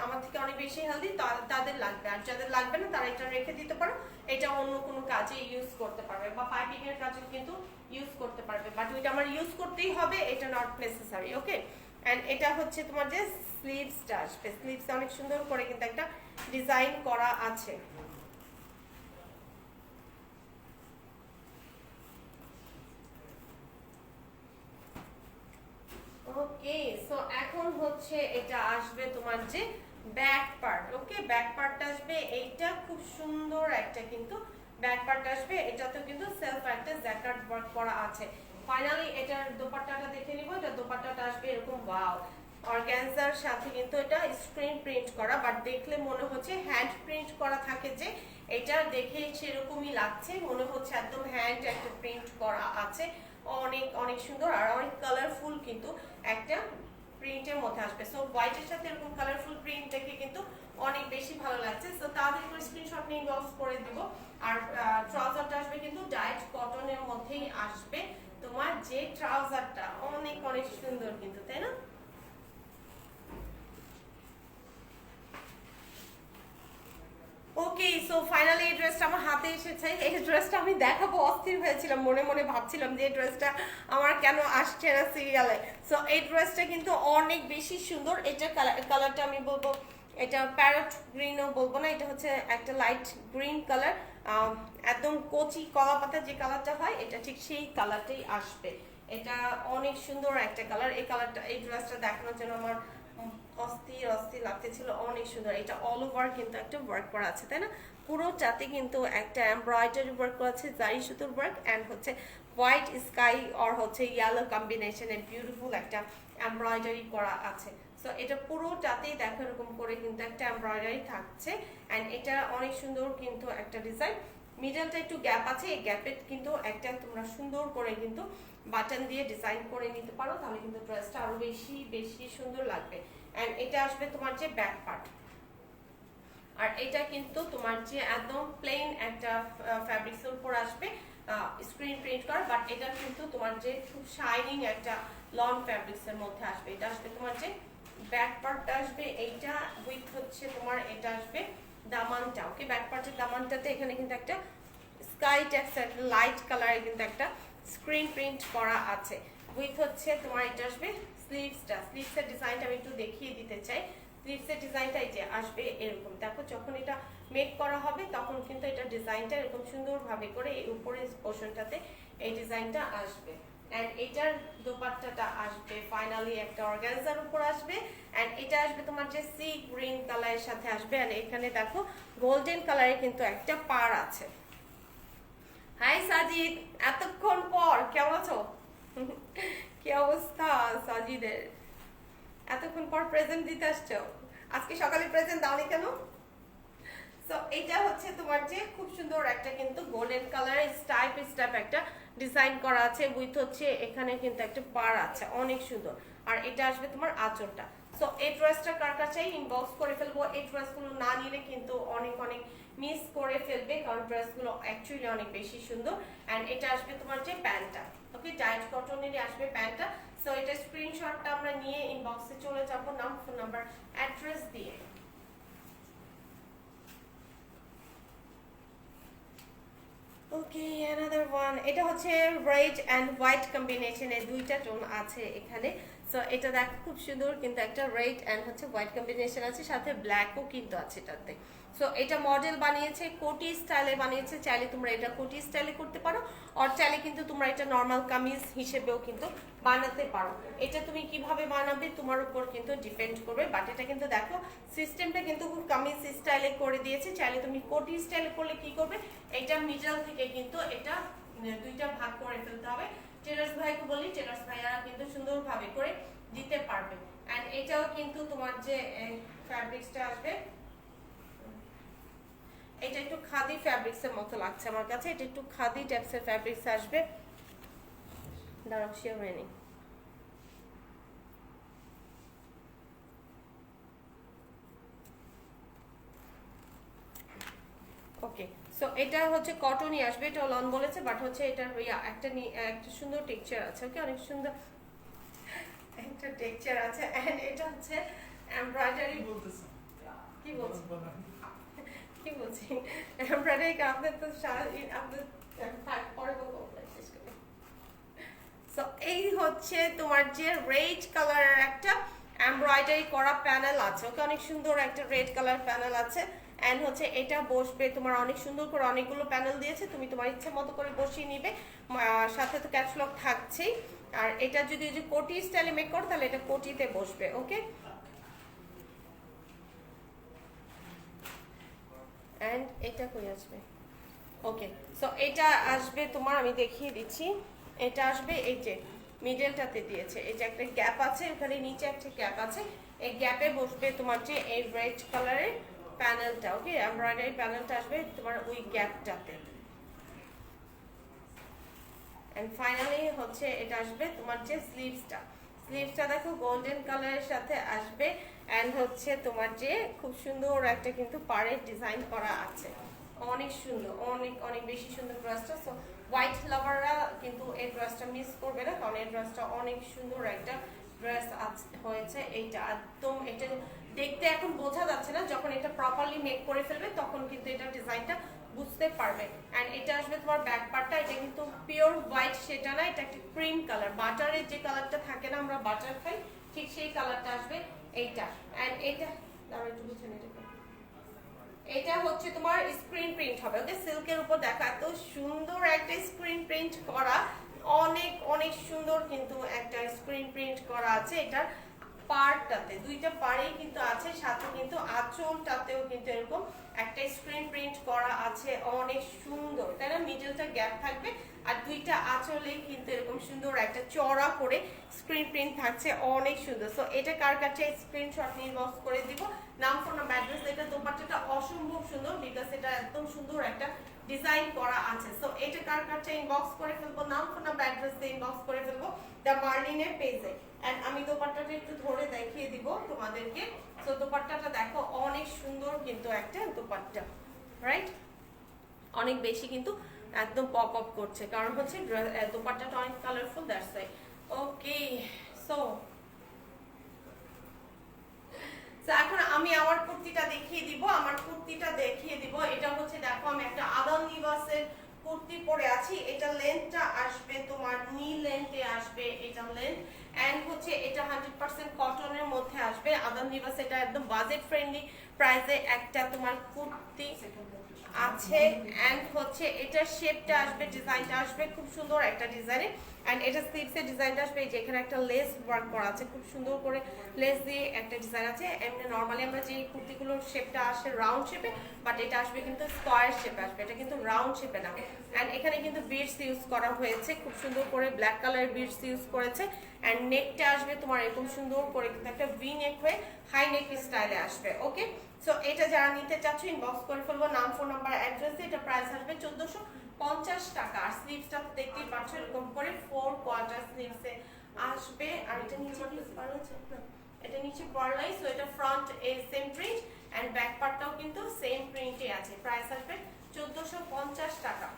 আমার থেকে অনেক বেশি হেলদি তাদের লাগবে, আর যাদের লাগবে না তারা এটা রেখে দিতে পারো, এটা অন্য কোনো কাজে ইউজ করতে পারবে, বা পাইপিং এর কাজে কিন্তু ইউজ করতে পারবে, বাট ওইটা আমার ইউজ করতেই হবে, এটা নট নেসেসারি। ওকে, এন্ড এটা হচ্ছে তোমার যে স্লিভসটা আসবে, স্লিভস অনেক সুন্দর করে কিন্তু একটা ডিজাইন করা আছে। ওকে, সো এখন হচ্ছে এটা আসবে তোমার যে ব্যাক পার্ট। ওকে, ব্যাক পার্টটা আসবে এইটা, খুব সুন্দর একটা কিন্তু ব্যাক পার্ট আসবে, এটাতেও কিন্তু সেলফ একটা জ্যাকার্ড ওয়ার্ক করা আছে। ফাইনালি এটার দোপাট্টাটা দেখে নিব। এটা দোপাট্টাটা আসবে এরকম, ওয়াও, অর্গানজার সাথে কিন্তু এটা স্ক্রিন প্রিন্ট করা, বাট দেখলে মনে হচ্ছে হ্যান্ড প্রিন্ট করা থাকে, যে এটা দেখে সেরকমই লাগছে, মনে হচ্ছে একদম হ্যান্ড একটা প্রিন্ট করা আছে। অনেক অনেক সুন্দর আর অনেক কালারফুল কিন্তু একটা প্রিন্টের মধ্যে আসবে। সো হোয়াইটের সাথে এরকম কালারফুল প্রিন্ট দেখে কিন্তু অনেক বেশি ভালো লাগছে। সো তাড়াতাড়ি করে স্ক্রিনশট নিয়ে ইনবক্স করে দিব। আর ট্রাউজারটা আসবে কিন্তু ডাইরেক্ট কটনের মধ্যেই আসবে। তোমার যে ট্রাউজারটা অনেক অনেক সুন্দর কিন্তু, তাই না? ওকে, সো ফাইনালি এই ড্রেসটা আমার হাতে এসেছে। এই ড্রেসটা আমি দেখাবো অস্থির হয়েছিলাম, মনে মনে ভাবছিলাম যে এই ড্রেসটা আমার কেন আসছে না সিরিয়ালে। সো এই ড্রেসটা কিন্তু অনেক বেশি সুন্দর। এটা কালারটা আমি বলবো এটা প্যারট গ্রিনও বলবো না, এটা হচ্ছে একটা লাইট গ্রিন কালার, একদম কচি কলা পাতা যে কালারটা হয়, এটা ঠিক সেই কালারটাই আসবে। এটা অনেক সুন্দর একটা কালার। এই কালারটা, এই ড্রেসটা দেখানোর জন্য আমার অস্থির অস্থির লাগতেছিল, অনেক সুন্দর। এটা অল ওভার কিন্তু একটা ওয়ার্ক করা আছে, তাই না? পুরোটাতে কিন্তু একটা এমব্রয়ডারি ওয়ার্ক করা আছে, জারি সুতোর ওয়ার্ক, এন্ড হচ্ছে হোয়াইট স্কাই আর হচ্ছে ইয়েলো কম্বিনেশনে বিউটিফুল একটা এমব্রয়ডারি করা আছে। সো এটা পুরোটাতেই দেখো এরকম করে কিন্তু একটা এমব্রয়ডারি থাকছে, এন্ড এটা অনেক সুন্দর কিন্তু একটা ডিজাইন। মিডলটা একটু গ্যাপ আছে, এই গ্যাপে কিন্তু একটা তোমরা সুন্দর করে কিন্তু বাটন দিয়ে ডিজাইন করে নিতে পারো, তাহলে কিন্তু ড্রেসটা আরো বেশি বেশি সুন্দর লাগবে। এন্ড এটা আসবে তোমার যে ব্যাক পার্ট, আর এটা কিন্তু তোমার যে একদম প্লেন একটা ফ্যাব্রিক্সের উপর আসবে স্ক্রিন প্রিন্ট করা, বাট এটা কিন্তু তোমার যে খুব শাইনিং একটা লং ফ্যাব্রিক্সের মধ্যে আসবে। এটা আসবে তোমার যে ব্যাক পার্টটা আসবে এইটা, উইথ হচ্ছে তোমার এটা আসবে দামানটা। ওকে, ব্যাক পার্টের দামানটাতে এখানে কিন্তু একটা স্কাই টেক্সচার লাইট কালারের কিন্তু একটা স্ক্রিন প্রিন্ট করা আছে। উইথ হচ্ছে তোমার এটা আসবে স্লিভসের ডিজাইনটা আমি একটু দেখিয়ে দিতে চাই। স্লিভসের ডিজাইনটা এই যে আসবে এরকম, দেখো যখন এটা মেক করা হবে তখন কিন্তু এটা ডিজাইনটা এরকম সুন্দরভাবে করে এই উপরের পোর্শনটাতে এই ডিজাইনটা আসবে। এন্ড এটার দোপাট্টাটা আসবে ফাইনালি একটা অর্গানজার উপর আসবে। এন্ড এটা আসবে তোমার যে সি গ্রিন কালারের সাথে আসবে। এন্ড এখানে দেখো গোল্ডেন কালারে কিন্তু একটা পার আছে। হাই সাজিদ, এতক্ষণ পর কেমন আছো? কি অবস্থা সাজিদের? এতক্ষণ পর প্রেজেন্ট দিতে আসছো, আজকে সকালে প্রেজেন্ট দাওনি কেন? সো এটা হচ্ছে তোমার যে খুব সুন্দর একটা কিন্তু গোল্ডেন কালারের স্টাইপ একটা ডিজাইন করা আছে। উইথ হচ্ছে এখানে কিন্তু একটা পার আছে, অনেক সুন্দর। আর এটা আসবে তোমার আঁচলটা। সো এই ড্রেসটা কার কাছেই ইনবক্স করে ফেলবো। এই ড্রেসগুলো না নিলে কিন্তু অনেক মিস করে ফেলবে, কারণ ড্রেসগুলো অ্যাকচুয়ালি অনেক বেশি সুন্দর। এন্ড এটা আসবে তোমার যে প্যান্টটা, ওকে ডাইট কটনেরই আসবে প্যান্টটা। সো এটা স্ক্রিনশটটা আমরা নিয়ে ইনবক্সে চলে যাব নাম, ফোন নাম্বার, অ্যাড্রেস দিয়ে। ওকে অ্যানাদার ওয়ান, এটা হচ্ছে রেড এন্ড হোয়াইট কম্বিনেশনে দুইটা টোন আছে এখানে। সো এটা দেখো খুব সুন্দর কিন্তু একটা রেড এন্ড হচ্ছে হোয়াইট কম্বিনেশন আছে, সাথে ব্ল্যাকও কিন্তু আছে এটাতে। সো এটা মডেল বানিয়েছে কোটি স্টাইলে বানিয়েছে, চাইলে তোমরা এটা কোটি স্টাইলে করতে পারো, আর চাইলে কিন্তু তোমরা এটা নর্মাল কামিজ হিসেবেও কিন্তু বানাতে পারো। এটা তুমি কিভাবে বানাবে তোমার উপর কিন্তু ডিপেন্ড করবে। বাট এটা কিন্তু দেখো সিস্টেমটা কিন্তু খুব কামিজ স্টাইলে করে দিয়েছে। চাইলে তুমি কোটি স্টাইলে করলে কি করবে, এটা মিডল থেকে কিন্তু এটা দুইটা ভাগ করে ফেলতে হবে। টেলার্স ভাইকে বলি, টেলার্স ভাইয়ারা কিন্তু সুন্দরভাবে করে দিতে পারবে। এন্ড এটাও কিন্তু তোমার যে ফ্যাব্রিক্সটা আসবে, এটা একটু খাদি ফ্যাব্রিক্সের মতো লাগছে আমার কাছে। এটা একটু খাদি টাইপসের ফ্যাব্রিক্স আসবে। দাঁড়াও শিওর হয়ে নি। ওকে সো এটা হচ্ছে কটনই আসবে, এটা লন বলেছে বাট হচ্ছে এটা একটা সুন্দর টেক্সচার আছে। ওকে অনেক সুন্দর একটা টেক্সচার আছে। এন্ড এটা হচ্ছে এমব্রয়ডারি বলতেছে, কি বলছি কি বলছি এমব্রয়ডারি আপনার তো আপনার পরে বলবো। সো এই হচ্ছে তোমার যে রেড কালারের একটা এমব্রয়ডারি করা প্যানেল আছে। ওকে অনেক সুন্দর একটা রেড কালার প্যানেল আছে। এন্ড হচ্ছে এটা বসবে তোমার অনেক সুন্দর করে, অনেকগুলো প্যানেল দিয়েছে, তুমি তোমার ইচ্ছে মতো করে বসিয়ে নিবে। সাথে তো ক্যাটলগ থাকছেই। আর এটা যদি যে কোটি স্টাইলে মেক করো তাহলে এটা কোটিতে বসবে। ওকে এন্ড এটা কই আসবে? ওকে সো এটা আসবে তোমার, আমি দেখিয়ে দিচ্ছি। এটা আসবে এই যে মিডলটাতে দিয়েছে, এই যে একটা গ্যাপ আছে, এখানে নিচে একটা গ্যাপ আছে, এই গ্যাপে বসবে তোমার যে এই রেড কালারের প্যানেলটা। ওকে এমব্রয়ডারি প্যানেলটা আসবে তোমার ওই গ্যাপটাতে। এন্ড ফাইনালি হচ্ছে এটা আসবে তোমার যে স্লিভসটা দেখো গোল্ডেন কালারের সাথে আসবে। এন্ড হচ্ছে তোমার যে খুব সুন্দর একটা কিন্তু পাড়ের ডিজাইন করা আছে, অনেক সুন্দর, অনেক বেশি সুন্দর ড্রেসটা। সো হোয়াইট লাভাররা কিন্তু এই ড্রেসটা মিস করবে না, কারণ এই ড্রেসটা অনেক সুন্দর একটা ড্রেস হয়েছে। এইটা একদম, এটা দেখতে এখন বোঝা যাচ্ছে না, যখন এটা প্রপারলি মেক করে ফেলবে তখন কিন্তু এটা ডিজাইনটা বুঝতে পারবে। এন্ড এটা আসবে তোমার ব্যাক পার্টটা, এটা কিন্তু পিওর হোয়াইট সেটা না, এটা একটা ক্রিম কালার, বাটারের যে কালারটা থাকে না, আমরা বাটার খাই, ঠিক সেই কালারটা আসবে এইটা। এন্ড এটা দাঁড়াও একটু বুঝে নিতে, এটা হচ্ছে তোমার স্ক্রিন প্রিন্ট হবে। ওকে সিল্কের উপর দেখো এত সুন্দর একটা স্ক্রিন প্রিন্ট করা, অনেক সুন্দর কিন্তু একটা স্ক্রিন প্রিন্ট করা আছে। এটার পার্টটাতে দুইটা পাড়েই কিন্তু আছে, সাথে কিন্তু আঁচলটাতেও কিন্তু এরকম একটা স্ক্রিন প্রিন্ট করা আছে, অনেক সুন্দর তাই না? মিডলটা গ্যাপ থাকবে আর দুইটা আঁচলেই কিন্তু এরকম সুন্দর একটা চড়া করে স্ক্রিন প্রিন্ট থাকছে, অনেক সুন্দর। সো এটা কার কাছে স্ক্রিনশট নিয়ে ইনবক্স করে দিব, নাম ফোন নাম্বার অ্যাড্রেস। এটা দোপাট্টাটা অসম্ভব সুন্দর, বিকজ এটা একদম সুন্দর একটা ডিজাইন করা আছে। সো এটা কার কাছে ইনবক্স করে ফেলবো, নাম ফোন নাম্বার অ্যাড্রেস দিয়ে ইনবক্স করে ফেলবো দ্য মার্লিনের পেজে। এন্ড আমি দোপাট্টাটা একটু ধরে দেখিয়ে দিব তোমাদেরকে। সো দোপাট্টাটা দেখো অনেক সুন্দর কিন্তু একটা দোপাট্টা, রাইট? অনেক বেশি কিন্তু একদম পপ আপ করছে, কারণ হচ্ছে দোপাট্টাটা অনেক colourful, that's why. Okay so এখন আমি আমার কুর্তিটা দেখিয়ে দিব। এটা হচ্ছে দেখো আমি একটা আদান লিবাসের কুর্তি পরে আছি। এটা লেন্থটা আসবে তোমার নি লেন্থে আসবে এটা লেন্থ, এন্ড হচ্ছে এটা 100% কটনের মধ্যে আসবে। আদান দিবাস এটা একদম বাজেট ফ্রেন্ডলি প্রাইসে একটা তোমার কুর্তি আছে, এন্ড হচ্ছে এটার শেপটা আসবে, ডিজাইনটা আসবে খুব সুন্দর একটা ডিজাইনে, এন্ড এটা স্লিভসের ডিজাইনটা আসবে এই যে এখানে একটা লেস ওয়ার্ক করা আছে, খুব সুন্দর করে লেস দিয়ে একটা ডিজাইন আছে। এমনি নরমালি আমরা যে কুর্তিগুলোর শেপটা আসে রাউন্ড শেপে, বাট এটা আসবে কিন্তু স্কোয়ার শেপে আসবে, এটা কিন্তু রাউন্ড শেপে না। এন্ড এখানে কিন্তু বিডস ইউজ করা হয়েছে, খুব সুন্দর করে ব্ল্যাক কালারের বিডস ইউজ করেছে, এন্ড নেকটা আসবে তোমার এরকম সুন্দর করে কিন্তু একটা ভি নেক হয়ে হাই নেক স্টাইলে আসবে। ওকে, সো এটা যারা নিতে চাচ্ছ ইনবক্স করে ফেলবো, নাম, ফোন নাম্বার, অ্যাড্রেস। এটা প্রাইস আসবে 1450 টাকা। আর স্লিভসটা দেখতেই পাচ্ছ এরকম করে 4 কোয়ার্টার স্লিভসে আসবে। আর এটা নিচে কি পার আছে না, এটা নিচে পারলাই। সো এটা ফ্রন্ট এ সেম প্রিন্ট এন্ড ব্যাক পার্টটাও কিন্তু সেম প্রিন্টে আছে। প্রাইস আসবে 1450 টাকা।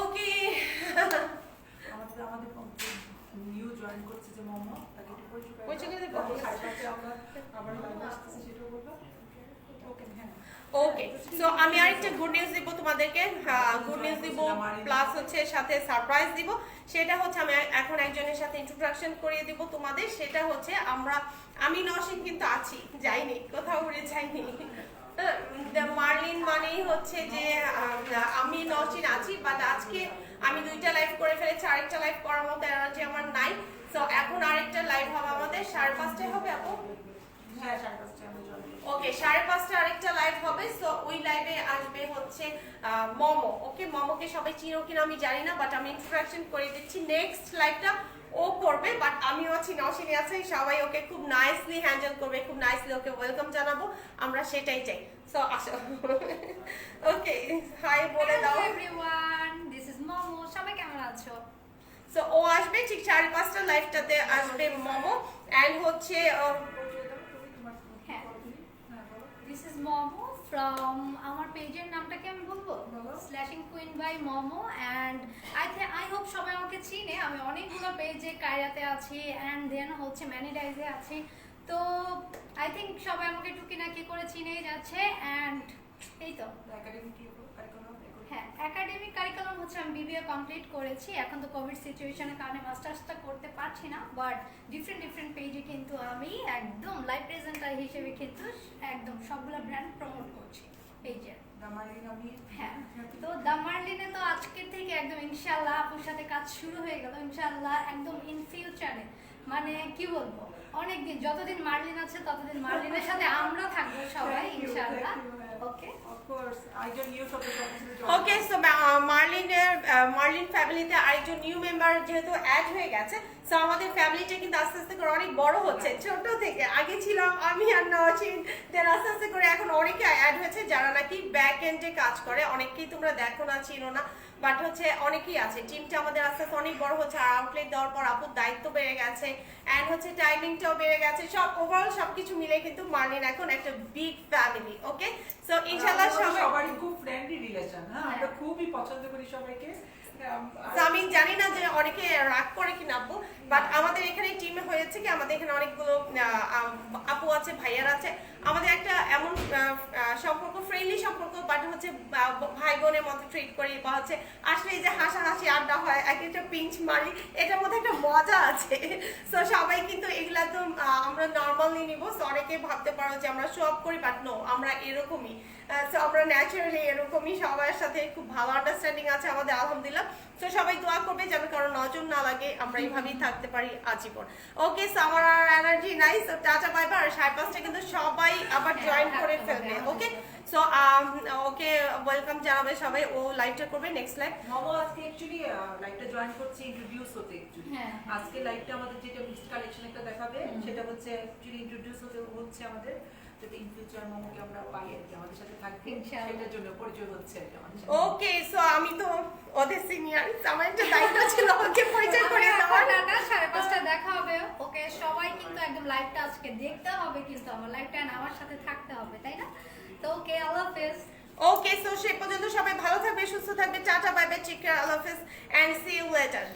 ওকে, আমাদের নিউ জয়েন করছে যে মোমো, তাকে একটু পরিচয় করে দেবো? আমরা আবার লাইভ আসতেছি, সেটাও বলবো। ওকে, হ্যাঁ। ওকে, সো আমি আরেকটা গুড নিউজ দিব তোমাদেরকে। গুড নিউজ দিব প্লাস হচ্ছে সাথে সারপ্রাইজ দিব। সেটা হচ্ছে আমি এখন একজনের সাথে ইন্ট্রোডাকশন করিয়ে দিব তোমাদের। সেটা হচ্ছে আমি নওশিন কিন্তু আছি, যাইনি, কোথাও উড়ে যাইনি। মার্লিন মানেই হচ্ছে যে আমি নওশিন আছি, বাট আজকে আমি 2টা লাইভ করে ফেলেছি, আরেকটা লাইভ করার মতো এনার্জি আমার নাই। সো এখন আরেকটা লাইভ হবে আমাদের 5:30 হবে আপু। হ্যাঁ, 5:30 আমরা জয়েন করব। ওকে, 5:30 আরেকটা লাইভ হবে। সো ওই লাইভে আসবে হচ্ছে মোমো। ওকে, মোমোকে সবাই চিনো কিনা আমি জানি না, বাট আমি ইন্ট্রোডাকশন করে দিচ্ছি। নেক্সট লাইভটা ও করবে, বাট আমিও আছি, নওশিনী আছে, সবাই ওকে খুব নাইসলি হ্যান্ডেল করবে, খুব নাইসলি ওকে ওয়েলকাম জানাবো, আমরা সেটাই চাই। সো আসো। ওকে, হাই বলে দাও। Hello everyone, this is Momo. সবাই কেমন আছো? সো ও আসবে ঠিক 5:30 লাইভটাতে আসবে মোমো, এন্ড হচ্ছে হ্যাঁ, this is Momo from আমার পেজের নামটা কি আমি বলবো? Slashing queen by Momo. And I hope সবাই আমাকে চিনে। আমি অনেকগুলো পেজে কায়রাতে আছি অ্যান্ড দেন হচ্ছে ম্যানিডাইজে আছি। তো আই থিঙ্ক সবাই আমাকে টুকিনাকি করে চিনেই যাচ্ছে। অ্যান্ড এই তো একাডেমিক কারিকুলাম, হ্যাঁ, একাডেমিক কারিকুলাম হচ্ছে আমি বিবিএ কমপ্লিট করেছি। এখন তো কোভিড সিচুয়েশনের কারণে মাস্টার্সটা করতে পারছি না, বাট ডিফারেন্ট পেজে কিন্তু আমি একদম লাইভ প্রেজেন্টার হিসেবে কিন্তু একদম সবগুলো ব্র্যান্ড প্রমোট করছি পেজের। দামারিন আমি। হ্যাঁ, তো দ্য মার্লিনে তো আজকের থেকে একদম ইনশাআল্লাহ আপুর সাথে কাজ শুরু হয়ে গেল ইনশাআল্লাহ, একদম ইন ফিউচারে। মানে কি বলবো, অনেকদিন, যতদিন মার্লিন আছে ততদিন মার্লিনের সাথে আমরা থাকবো সবাই ইনশাআল্লাহ। ওকে, অফ কোর্স আইজন নিউ শপে ওকে, সো মার্লিন ফ্যামিলিতে আরেকজন নিউ মেম্বার যেহেতু অ্যাড হয়ে গেছে, সো আমাদের ফ্যামিলিটা কিন্তু আস্তে আস্তে করে অনেক বড় হচ্ছে। ছোট থেকে আগে ছিলাম আমি আর নওশিন, দেন আস্তে আস্তে করে এখন অনেকে অ্যাড হয়েছে যারা নাকি ব্যাক এন্ডে কাজ করে। অনেকেই তোমরা দেখো না, চিনো না, বাট হচ্ছে অনেকেই আছে। টিমটা আমাদের আস্তে আস্তে অনেক বড় হচ্ছে। আর আউটলেট দেওয়ার পর আপুর দায়িত্ব বেড়ে গেছে, অ্যান্ড হচ্ছে টাইমিংটাও বেড়ে গেছে। সব ওভারঅল সবকিছু মিলে কিন্তু মার্লিন এখন একটা বিগ ফ্যামিলি। ওকে, সো ইনশাআল্লাহ সবারই খুব ফ্রেন্ডলি রিলেশন। হ্যাঁ, আমরা খুবই পছন্দ করি সবাইকে। আমি জানি না যে অনেকে রাগ করে কিনা আপু, বাট আমাদের এখানে টিমে হয়েছে কি, আমাদের এখানে অনেকগুলো আপু আছে, ভাইয়ার আছে। আমাদের একটা এমন সম্পর্ক, ফ্রেন্ডলি সম্পর্ক, বাট হচ্ছে ভাই বোনের মতো ট্রিট করি, বা হচ্ছে আসলে এই যে হাসাহাসি আড্ডা হয়, এক একটা পিঞ্চ মারি, এটার মধ্যে একটা মজা আছে। সো সবাই কিন্তু এগুলা তো আমরা নর্মালি নিব। সো অনেকে ভাবতে পারো যে আমরা শো অফ করি, বাট নো, আমরা এরকমই। সো আমরা ন্যাচারালি এরকমই, সবার সাথে খুব ভালো আন্ডারস্ট্যান্ডিং আছে আমাদের আলহামদুলিল্লাহ। তো সবাই দোয়া করবে যেন কারো নজর না লাগে, আমরা এইভাবেই থাকতে পারি আজীবন। ওকে, সো আমার আর এনার্জি নাই। So tata bye bye. আর 5:30 কিন্তু সবাই আবার জয়েন করে ফেলবে। ওকে, সো ওকে ওয়েলকাম জানাবে সবাই, ও লাইভটা করবে নেক্সট লাইভ। মোমো আজকে অ্যাকচুয়ালি লাইভটা জয়েন করছে ইন্ট্রোডিউস হতে। অ্যাকচুয়ালি আজকে লাইভটা আমাদের যেটা মিক্সড কালেকশন একটা দেখাবে, সেটা হচ্ছে অ্যাকচুয়ালি ইন্ট্রোডিউস হচ্ছে আমাদের, যাতে ইন ফিউচার মোমোকে আমরা পাই আর কি, আমাদের সাথে থাকবে, সেটার জন্য পরিচয় হচ্ছে আর কি আমাদের সাথে। ওকে, সো আমি তো ওদের সিনিয়র, আমার একটা দায়িত্ব ছিল ওকে পরিচয় করে দেওয়ার। 5:30 দেখা হবে। ওকে, সবাই কিন্তু একদম লাইভটা আজকে দেখতে হবে, কিন্তু আমার লাইভটা আমার সাথে থাকতে হবে, তাই না? তো ওকে, আল্লাহ হাফেজ। ওকে, সো সে পর্যন্ত সবাই ভালো থাকবে, সুস্থ থাকবে। Tata bye bye, take care, আল্লাহ হাফেজ, এন্ড সি ইউ লেটার।